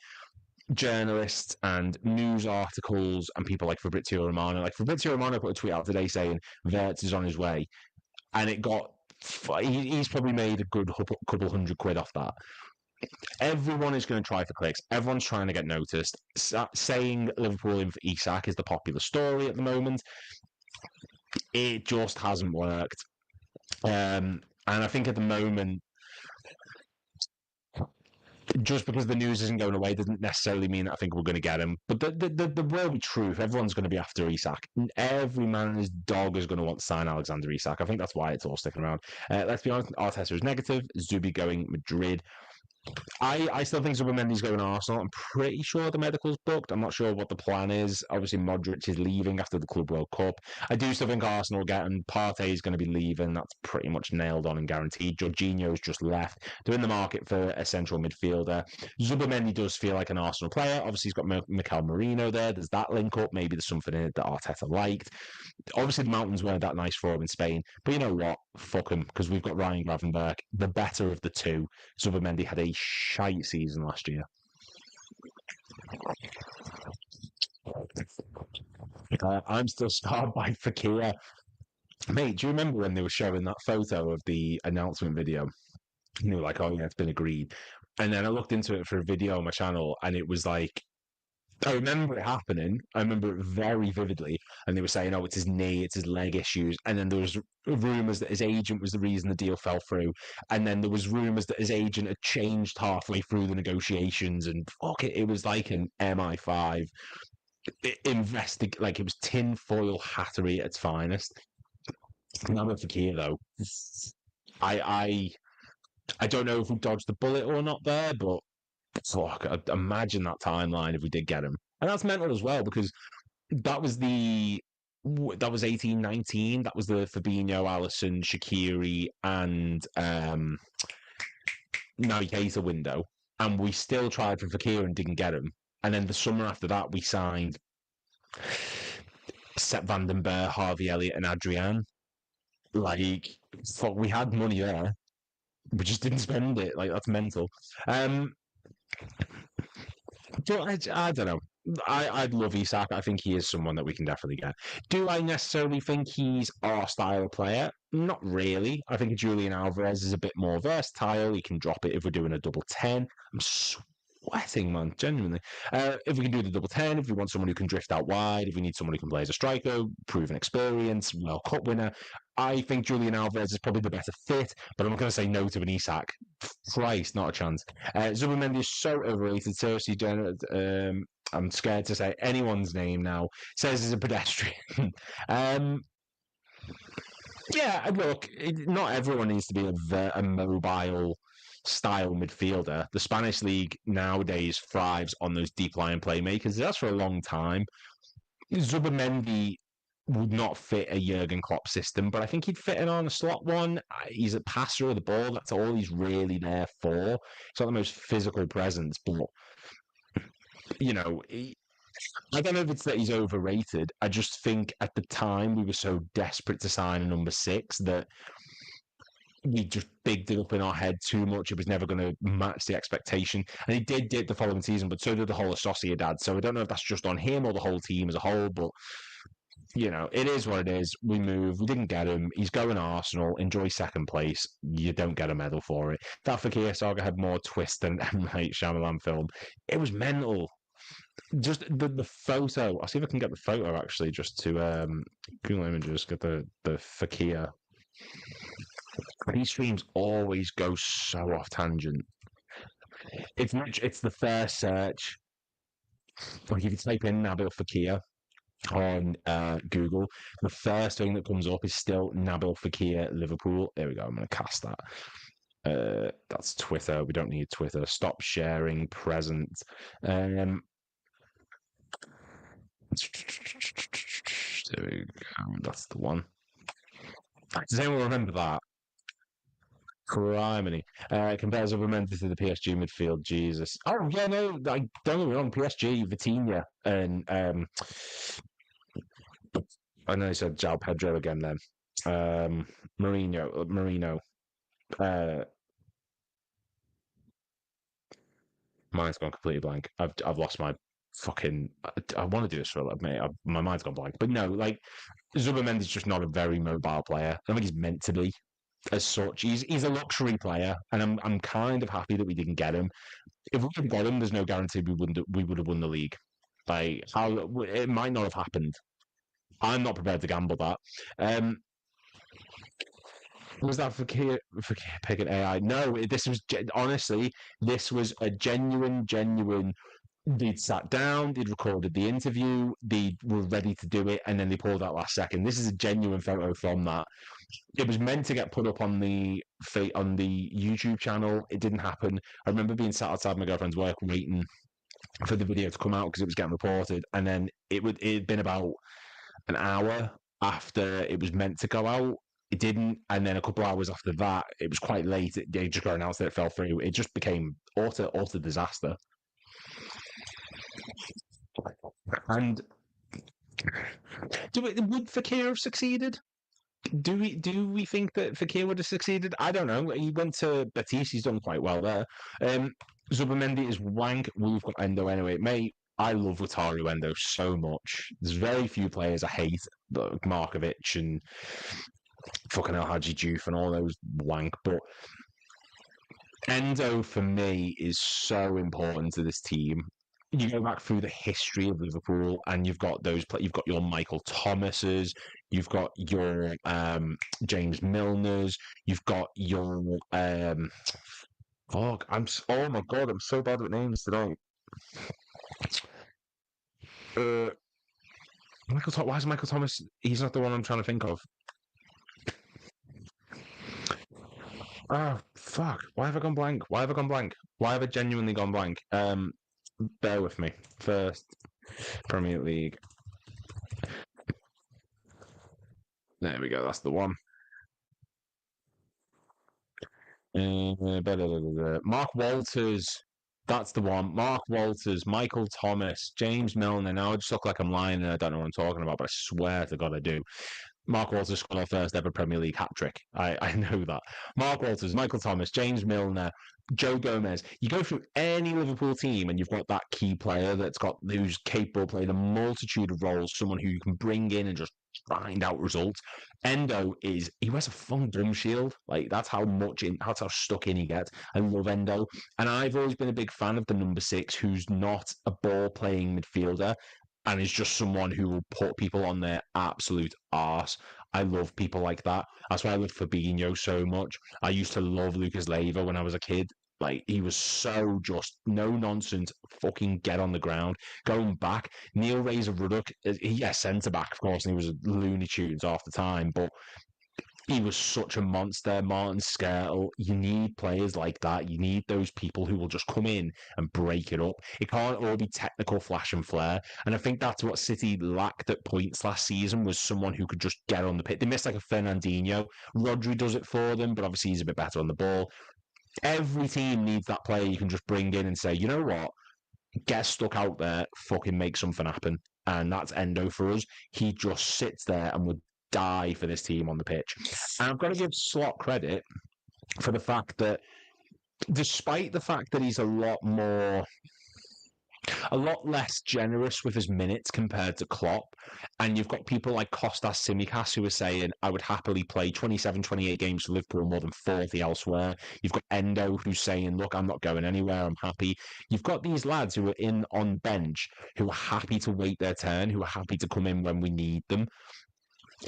journalists and news articles and people like Fabrizio Romano put a tweet out today saying Wirtz is on his way, and it got he's probably made a good couple £100 off that. Everyone is going to try for clicks. Everyone's trying to get noticed. Saying Liverpool in for Isak is the popular story at the moment. It just hasn't worked. And I think at the moment, just because the news isn't going away doesn't necessarily mean that I think we're going to get him. But the real truth, everyone's going to be after Isak. Every man and his dog is going to want to sign Alexander Isak. I think that's why it's all sticking around. Let's be honest, Arteta is negative. Zubi going Madrid. I still think Zubimendi's going to Arsenal. I'm pretty sure the medical's booked. I'm not sure what the plan is. Obviously, Modric is leaving after the Club World Cup. I do still think Arsenal will get him. Partey is going to be leaving. That's pretty much nailed on and guaranteed. Jorginho's just left. They're in the market for a central midfielder. Zubimendi does feel like an Arsenal player. Obviously, he's got Mikel Merino there. There's that link up. Maybe there's something in it that Arteta liked. Obviously, the mountains weren't that nice for him in Spain. But you know what? Fuck him, because we've got Ryan Gravenberch, the better of the two. Zubimendi had a shite season last year. I'm still scarred by Fekir. Mate, do you remember when they were showing that photo of the announcement video? And they were like, oh, yeah, it's been agreed. And then I looked into it for a video on my channel, and it was like, I remember it happening. I remember it very vividly. And they were saying, oh, it's his knee, it's his leg issues. And then there was rumors that his agent was the reason the deal fell through. And then there was rumors that his agent had changed halfway through the negotiations. And fuck it, it was like an MI5 like it was tinfoil hattery at its finest. Now with Fakir though, I I don't know if we dodged the bullet or not there, but fuck, imagine that timeline if we did get him. And that's mental as well because that was the that was 18-19. That was the Fabinho, Alisson, Shaqiri, and Naby Keita window, and we still tried for Fakir and didn't get him. And then the summer after that, we signed Sepp van den Berg, Harvey Elliott, and Adrian. Like, fuck, we had money there, we just didn't spend it. Like, that's mental. Um, I don't know. I'd love Isak. I think he is someone that we can definitely get. Do I necessarily think he's our style of player? Not really. I think Julian Alvarez is a bit more versatile. He can drop it if we're doing a double 10. I'm sweating, man, genuinely. If we can do the double 10, if we want someone who can drift out wide, if we need someone who can play as a striker, proven experience, World Cup winner, I think Julian Alvarez is probably the better fit, but I'm not going to say no to an Isak. Christ, not a chance. Zubimendi is so overrated. Seriously, I'm scared to say anyone's name now. Says he's a pedestrian. Yeah, look, not everyone needs to be a mobile style midfielder. The Spanish league nowadays thrives on those deep line playmakers. That's for a long time. Zubimendi would not fit a Jurgen Klopp system, but I think he'd fit in on a slot one. He's a passer of the ball. That's all he's really there for. He's not the most physical presence, but you know, I don't know if it's that he's overrated. I just think at the time we were so desperate to sign a number 6 that we just bigged it up in our head too much. It was never going to match the expectation. And he did the following season, but so did the whole of Sociedad. So I don't know if that's just on him or the whole team as a whole, but you know, it is what it is. We moved. We didn't get him. He's going to Arsenal. Enjoy second place. You don't get a medal for it. That Fekir saga had more twist than M. Night Shyamalan film. It was mental. Just the photo. I'll see if I can get the photo actually, just to Google Images, get the Fekir. These streams always go so off tangent. It's the first search. Like if you type in Nabil Fekir on Google, the first thing that comes up is still Nabil Fekir Liverpool. There we go. I'm going to cast that. That's Twitter. We don't need Twitter. Stop sharing. Present. There we go. That's the one. Does anyone remember that? Criminy. Compares Zubimendi to the PSG midfield. Jesus. Oh, yeah, no, don't get me wrong. PSG, Vitinha, and I know you said João Pedro again then. um, Marino. Uh, Mine's gone completely blank. I've lost my fucking. I want to do this for a little mate. My mind's gone blank. But no, like Zubermendi's just not a very mobile player. I don't think he's meant to be as such. He's a luxury player, and I'm kind of happy that we didn't get him. If we had got him, there's no guarantee we would have won the league. Like how it might not have happened. I'm not prepared to gamble that. Um, was that for picking AI? No, this was honestly, this was a genuine. They'd sat down, they'd recorded the interview, they were ready to do it, and then they pulled out last second. This is a genuine photo from that. It was meant to get put up on the YouTube channel. It didn't happen. I remember being sat outside my girlfriend's work waiting for the video to come out because it was getting reported, and then it'd been about an hour after it was meant to go out. It didn't, and then a couple hours after that, it was quite late. They just got announced that it fell through. It just became utter disaster. And would Fakir have succeeded? Do we think that Fakir would have succeeded? I don't know. He went to Betis. He's done quite well there. Zubimendi is wank. We've got Endo anyway. Mate, I love Wataru Endo so much. There's very few players I hate, like Markovic and fucking El Hadji Diouf and all those wank. But Endo for me is so important to this team. You go back through the history of Liverpool, and you've got you've got your Michael Thomases, you've got your James Milners, you've got your fuck. Oh my god, I'm so bad with names today. Uh, Why is Michael Thomas? He's not the one I'm trying to think of. Oh fuck! Why have I gone blank? Why have I gone blank? Why have I genuinely gone blank? Bear with me. First Premier League. There we go. That's the one. Mark Walters. That's the one. Mark Walters, Michael Thomas, James Milner. Now I just look like I'm lying and I don't know what I'm talking about, but I swear to God I do. Mark Walters scored our first ever Premier League hat trick. I know that. Mark Walters, Michael Thomas, James Milner, Joe Gomez. You go through any Liverpool team and you've got that key player who's capable of playing a multitude of roles, someone who you can bring in and just grind out results. Endo he wears a fun drum shield. Like that's how stuck in he gets. I love Endo. And I've always been a big fan of the number 6 who's not a ball playing midfielder and is just someone who will put people on their absolute arse. I love people like that. That's why I love Fabinho so much. I used to love Lucas Leiva when I was a kid. Like he was so just no nonsense, fucking get on the ground. Going back, Neil Razor Ruddock, centre back, of course, and he was Looney Tunes half the time, but he was such a monster. Martin Skirtle. You need players like that. You need those people who will just come in and break it up. It can't all be technical flash and flare. And I think that's what City lacked at points last season was someone who could just get on the pitch. They missed like a Fernandinho. Rodri does it for them, but obviously he's a bit better on the ball. Every team needs that player you can just bring in and say, you know what? Get stuck out there, fucking make something happen. And that's Endo for us. He just sits there and would die for this team on the pitch. And I've got to give Slot credit for the fact that, despite the fact that he's a lot less generous with his minutes compared to Klopp. And you've got people like Kostas Tsimikas who are saying, I would happily play 27, 28 games for Liverpool more than 40 elsewhere. You've got Endo who's saying, look, I'm not going anywhere. I'm happy. You've got these lads who are in on bench who are happy to wait their turn, who are happy to come in when we need them.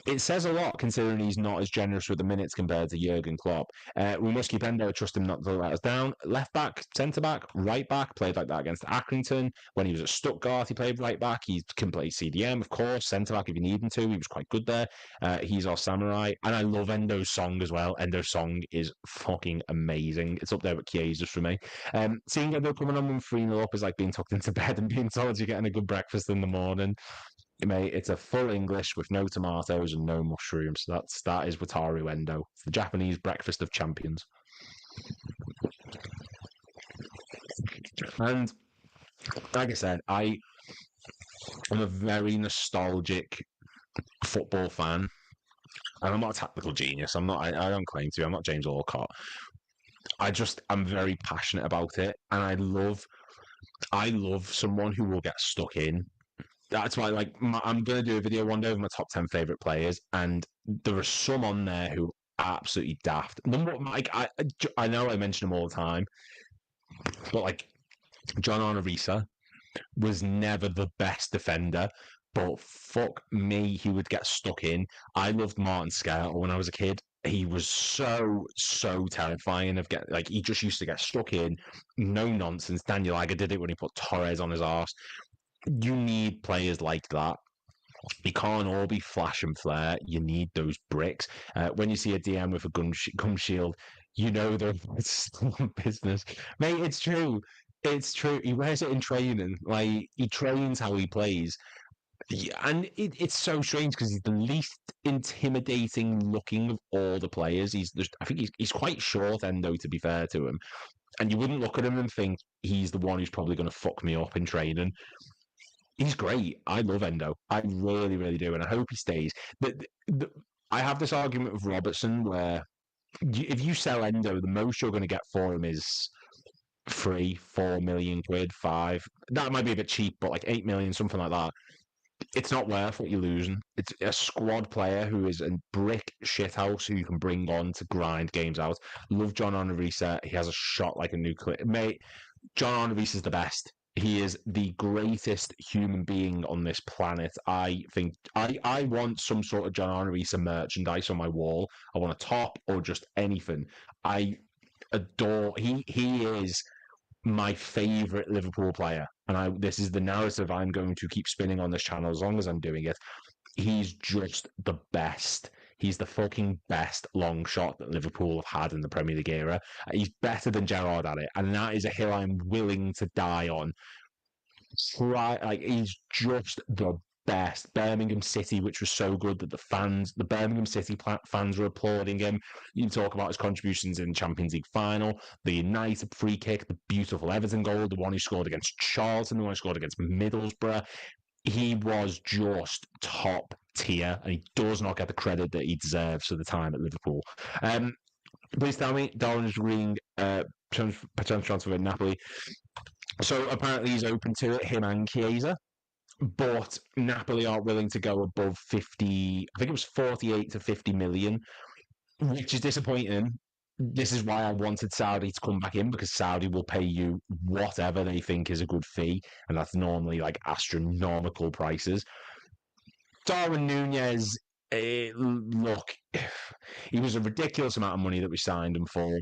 It says a lot considering he's not as generous with the minutes compared to Jurgen Klopp. We must keep Endo, trust him not to let us down. Left back, centre back, right back, played like that against Accrington. When he was at Stuttgart, he played right back. He can play CDM, of course, centre back if you need him to. He was quite good there. He's our samurai. And I love Endo's song as well. Endo's song is fucking amazing. It's up there with Chiesa's for me. Seeing Endo coming on when 3-0 up is like being tucked into bed and being told you're getting a good breakfast in the morning. Mate, it's a full English with no tomatoes and no mushrooms. That is Wataru Endo. It's the Japanese breakfast of champions. And like I said, I'm a very nostalgic football fan. And I'm not a tactical genius. I'm not. I don't claim to. I'm not James Orcott. I'm very passionate about it, and I love someone who will get stuck in. That's why, like, I'm going to do a video one day of my top 10 favorite players, and there are some on there who are absolutely daft. Number one, like, I know I mention them all the time, but like John Arnorisa was never the best defender, but fuck me, he would get stuck in. I loved Martin Skrtel when I was a kid. He was so terrifying of get, he just used to get stuck in, no nonsense. Daniel Agger did it when he put Torres on his arse. You need players like that. You can't all be flash and flare. You need those bricks. When you see a DM with a gum shield, you know they're still on business. Mate, it's true. It's true. He wears it in training. Like, he trains how he plays. And it's so strange because he's the least intimidating looking of all the players. I think he's quite short, Endo, to be fair to him. And you wouldn't look at him and think he's the one who's probably going to fuck me up in training. He's great. I love Endo. I really, really do, and I hope he stays. I have this argument with Robertson where if you sell Endo, the most you're going to get for him is 3-4 million quid, 5. That might be a bit cheap, but like 8 million, something like that. It's not worth what you're losing. It's a squad player who is a brick shithouse who you can bring on to grind games out. Love John Arnorisa. He has a shot like a nuclear. Mate, John Arnorisa is the best. He is the greatest human being on this planet. I think I want some sort of John Arnorisa merchandise on my wall. I want a top or just anything. I adore. He is my favorite Liverpool player, and this is the narrative I'm going to keep spinning on this channel as long as I'm doing it. He's just the best. He's the fucking best long shot that Liverpool have had in the Premier League era. He's better than Gerrard at it, and that is a hill I'm willing to die on. He's just the best. Birmingham City, which was so good that the Birmingham City fans were applauding him. You talk about his contributions in the Champions League final, the United free kick, the beautiful Everton goal, the one he scored against Charlton, the one he scored against Middlesbrough. He was just top tier, and he does not get the credit that he deserves for the time at Liverpool. Please tell me, Darwin is agreeing potential transfer in Napoli. So apparently he's open to it, him and Chiesa. But Napoli aren't willing to go above 50, I think it was 48 to 50 million, which is disappointing. This is why I wanted Saudi to come back in, because Saudi will pay you whatever they think is a good fee, and that's normally like astronomical prices. Darwin Nunez, look, he was a ridiculous amount of money that we signed him for.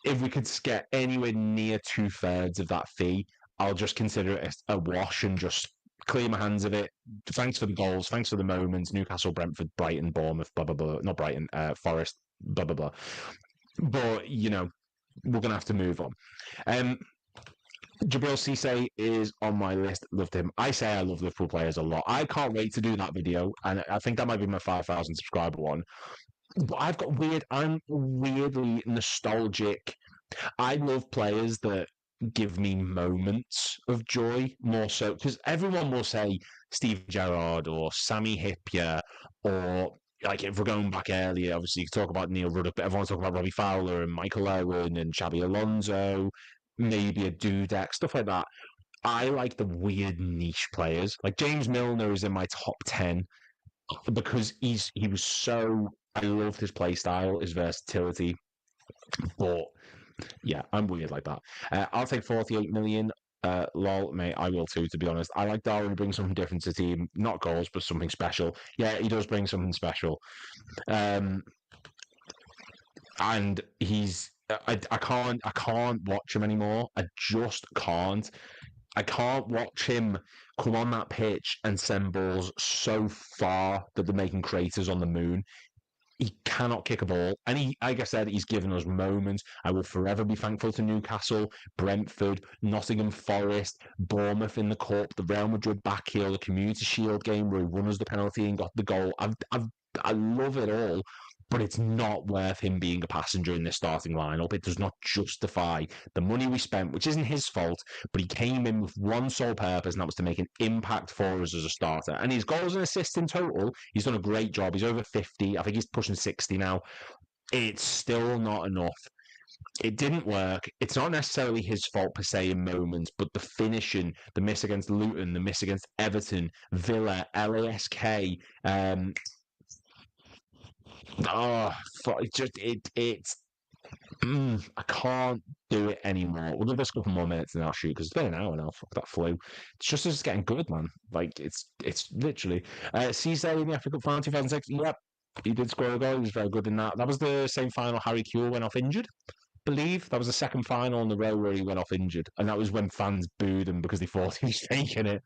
If we could get anywhere near 2/3 of that fee, I'll just consider it a wash and just clear my hands of it. Thanks for the goals, thanks for the moments. Newcastle, Brentford, Brighton, Bournemouth, blah blah blah. Not Brighton, Forest, blah blah blah. But we're gonna have to move on. Jabril Cisse is on my list. Loved him. I say I love Liverpool players a lot. I can't wait to do that video, and I think that might be my 5,000 subscriber one. But I'm weirdly nostalgic. I love players that give me moments of joy more so, because everyone will say Steve Gerrard or Sami Hyypiä, or like if we're going back earlier, obviously you can talk about Neil Ruddock, but everyone's talking about Robbie Fowler and Michael Owen and Xabi Alonso, maybe a Dudek, stuff like that. I like the weird niche players. Like James Milner is in my top 10 because he was so. I loved his play style, his versatility, but yeah, I'm weird like that. I'll take 48 million. Lol, mate, I will too, to be honest. I like Darwin to bring something different to the team. Not goals, but something special. Yeah, he does bring something special. And I can't watch him anymore. I just can't. I can't watch him come on that pitch and send balls so far that they're making craters on the moon. He cannot kick a ball. And like I said, he's given us moments. I will forever be thankful to Newcastle, Brentford, Nottingham Forest, Bournemouth in the Cup, the Real Madrid back heel, the Community Shield game where he won us the penalty and got the goal. I love it all. but it's not worth him being a passenger in this starting lineup. It does not justify the money we spent, which isn't his fault, but he came in with one sole purpose, and that was to make an impact for us as a starter. And his goals and assists in total, he's done a great job. He's over 50. I think he's pushing 60 now. It's still not enough. It didn't work. It's not necessarily his fault per se in moments, but the finishing, the miss against Luton, the miss against Everton, Villa, LASK, oh, it's I can't do it anymore. We'll give this a couple more minutes and I'll shoot because it's been an hour now. Fuck that flu. It's just getting good, man. Like it's literally Cisse in the Africa Cup final 2006. Yep, he did score a goal. He was very good in that. That was the same final Harry Kewell went off injured. Believe that was the second final in the row where he went off injured, and that was when fans booed him because they thought he was faking it.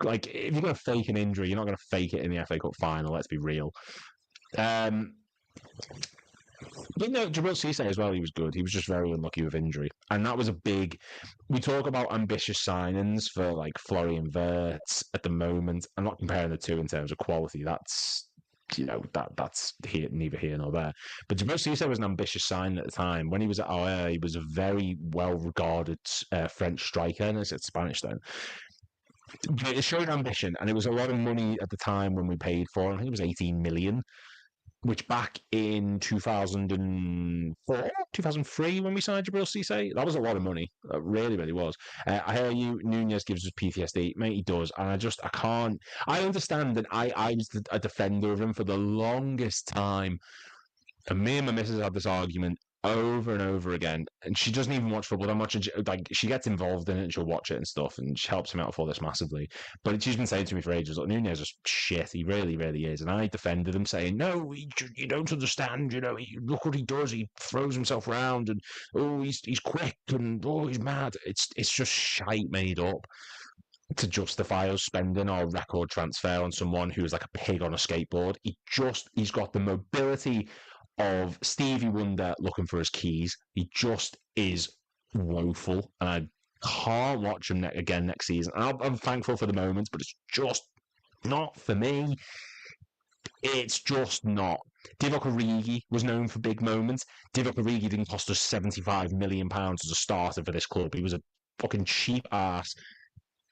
Like if you're gonna fake an injury, you're not gonna fake it in the FA Cup final. Let's be real. Um, but no, Jarrell Cisse as well, he was good. He was just very unlucky with injury. And that was a big. We talk about ambitious signings for like Florian Wirtz at the moment. I'm not comparing the two in terms of quality. That's that's here, neither here nor there. But Jarrell Cisse was an ambitious sign at the time. When he was at AOA, he was a very well regarded French striker, and it's Spanish then. But it showed ambition, and it was a lot of money at the time when we paid for him. I think it was 18 million, which back in 2004, 2003, when we signed Jarrell Cisse, that was a lot of money. It really, really was. I hear you, Nunez gives us PTSD. Mate, he does. And I can't, I understand that I was a defender of him for the longest time. And me and my missus had this argument over and over again. And she doesn't even watch football that much. And she gets involved in it and she'll watch it and stuff. And she helps him out with all this massively. But she's been saying to me for ages, like, Nunez is shit. He really, really is. And I defended him, saying, no, you don't understand. Look what he does. He throws himself around and, oh, he's quick and, oh, he's mad. It's just shite made up to justify us spending our record transfer on someone who's like a pig on a skateboard. He's got the mobility of Stevie Wonder looking for his keys. He just is woeful, and I can't watch him again next season. I'm thankful for the moments, but it's just not for me. It's just not. Divock Origi was known for big moments. Divock Origi didn't cost us £75 million as a starter for this club. He was a fucking cheap ass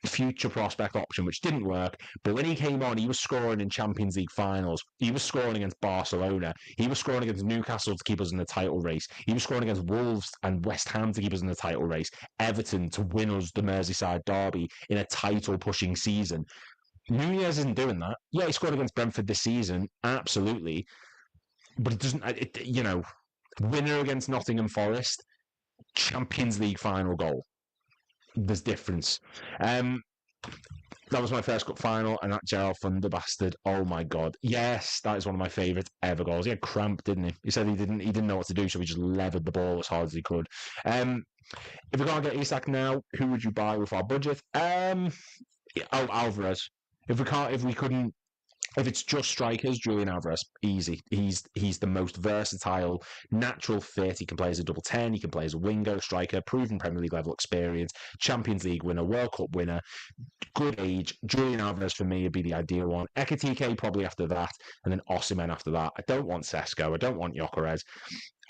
future prospect option, which didn't work. But when he came on, he was scoring in Champions League finals. He was scoring against Barcelona. He was scoring against Newcastle to keep us in the title race. He was scoring against Wolves and West Ham to keep us in the title race. Everton to win us the Merseyside derby in a title-pushing season. Nunez isn't doing that. Yeah, he scored against Brentford this season, absolutely. But it doesn't, winner against Nottingham Forest, Champions League final goal. There's difference. That was my first cup final, and that Jarrell Thunder bastard. Oh my god! Yes, that is one of my favourite ever goals. He had cramp, didn't he? He said he didn't know what to do, so he just levered the ball as hard as he could. If we can't get Isak now, who would you buy with our budget? Alvarez. If it's just strikers, Julian Alvarez, easy. He's the most versatile, natural fit. He can play as a double 10. He can play as a winger, striker, proven Premier League level experience, Champions League winner, World Cup winner, good age. Julian Alvarez for me would be the ideal one. Ekitike probably after that, and then Osimhen after that. I don't want Sesko. I don't want Gyökeres.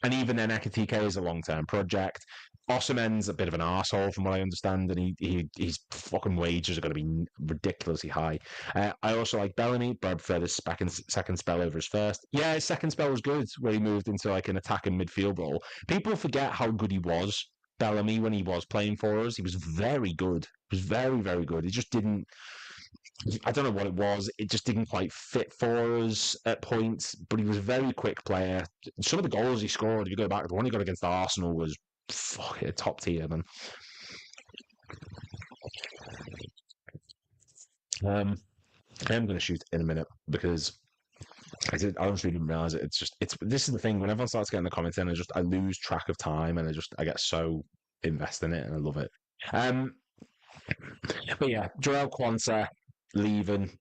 And even then, Ekitike is a long-term project. Osimhen's a bit of an arsehole from what I understand, and his fucking wages are going to be ridiculously high. I also like Bellamy, but I prefer his second spell over his first. Yeah, his second spell was good, where he moved into like an attacking midfield role. People forget how good he was, Bellamy, when he was playing for us. He was very good. He was very, very good. He just didn't... I don't know what it was. It just didn't quite fit for us at points, but he was a very quick player. Some of the goals he scored, if you go back, the one he got against Arsenal was top tier, man. I am going to shoot in a minute because I honestly didn't realize it. This is the thing. When everyone starts getting the comments in, I lose track of time, and I get so invested in it, and I love it. But yeah, Jarrell Quansah leaving.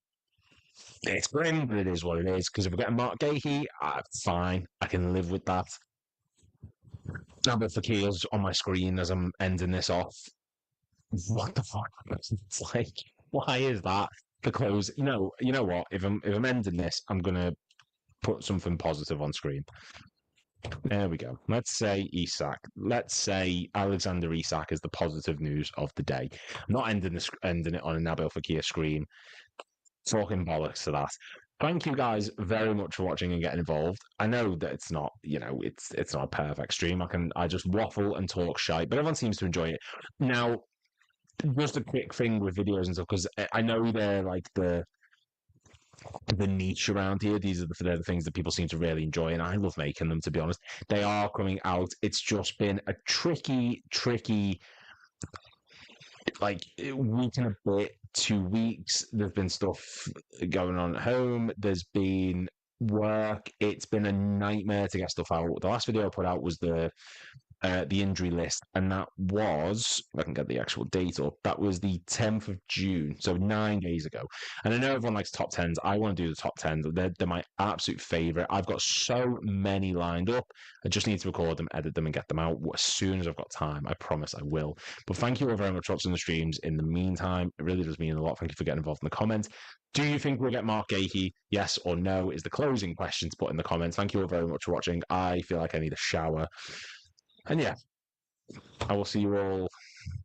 It's grim, but it is what it is. Because if we get a MARC GUEHI, fine, I can live with that. Now that Fakir's on my screen as I'm ending this off. What the fuck? It's like, why is that the close? You know what? If I'm ending this, I'm gonna put something positive on screen. There we go. Let's say Isak. Let's say Alexander Isak is the positive news of the day. I'm not ending it on a Nabil Fekir scream. Talking bollocks to that. Thank you guys very much for watching and getting involved. I know that it's not, it's not a perfect stream. I just waffle and talk shite, but everyone seems to enjoy it. Now, just a quick thing with videos and stuff, because I know they're like the niche around here. They're the things that people seem to really enjoy, and I love making them, to be honest. They are coming out. It's just been a tricky like week and a bit, 2 weeks. There's been stuff going on at home. There's been work. It's been a nightmare to get stuff out. The last video I put out was the injury list, and that was, I can get the actual date up, that was the 10th of June, so 9 days ago. And I know everyone likes top 10s. I want to do the top 10s. They're my absolute favorite. I've got so many lined up. I just need to record them, edit them, and get them out as soon as I've got time. I promise I will. But thank you all very much for watching the streams in the meantime. It really does mean a lot. Thank you for getting involved in the comments. Do you think we'll get MARC GUEHI? Yes or no is the closing question to put in the comments. Thank you all very much for watching. I feel like I need a shower. And yeah, I will see you all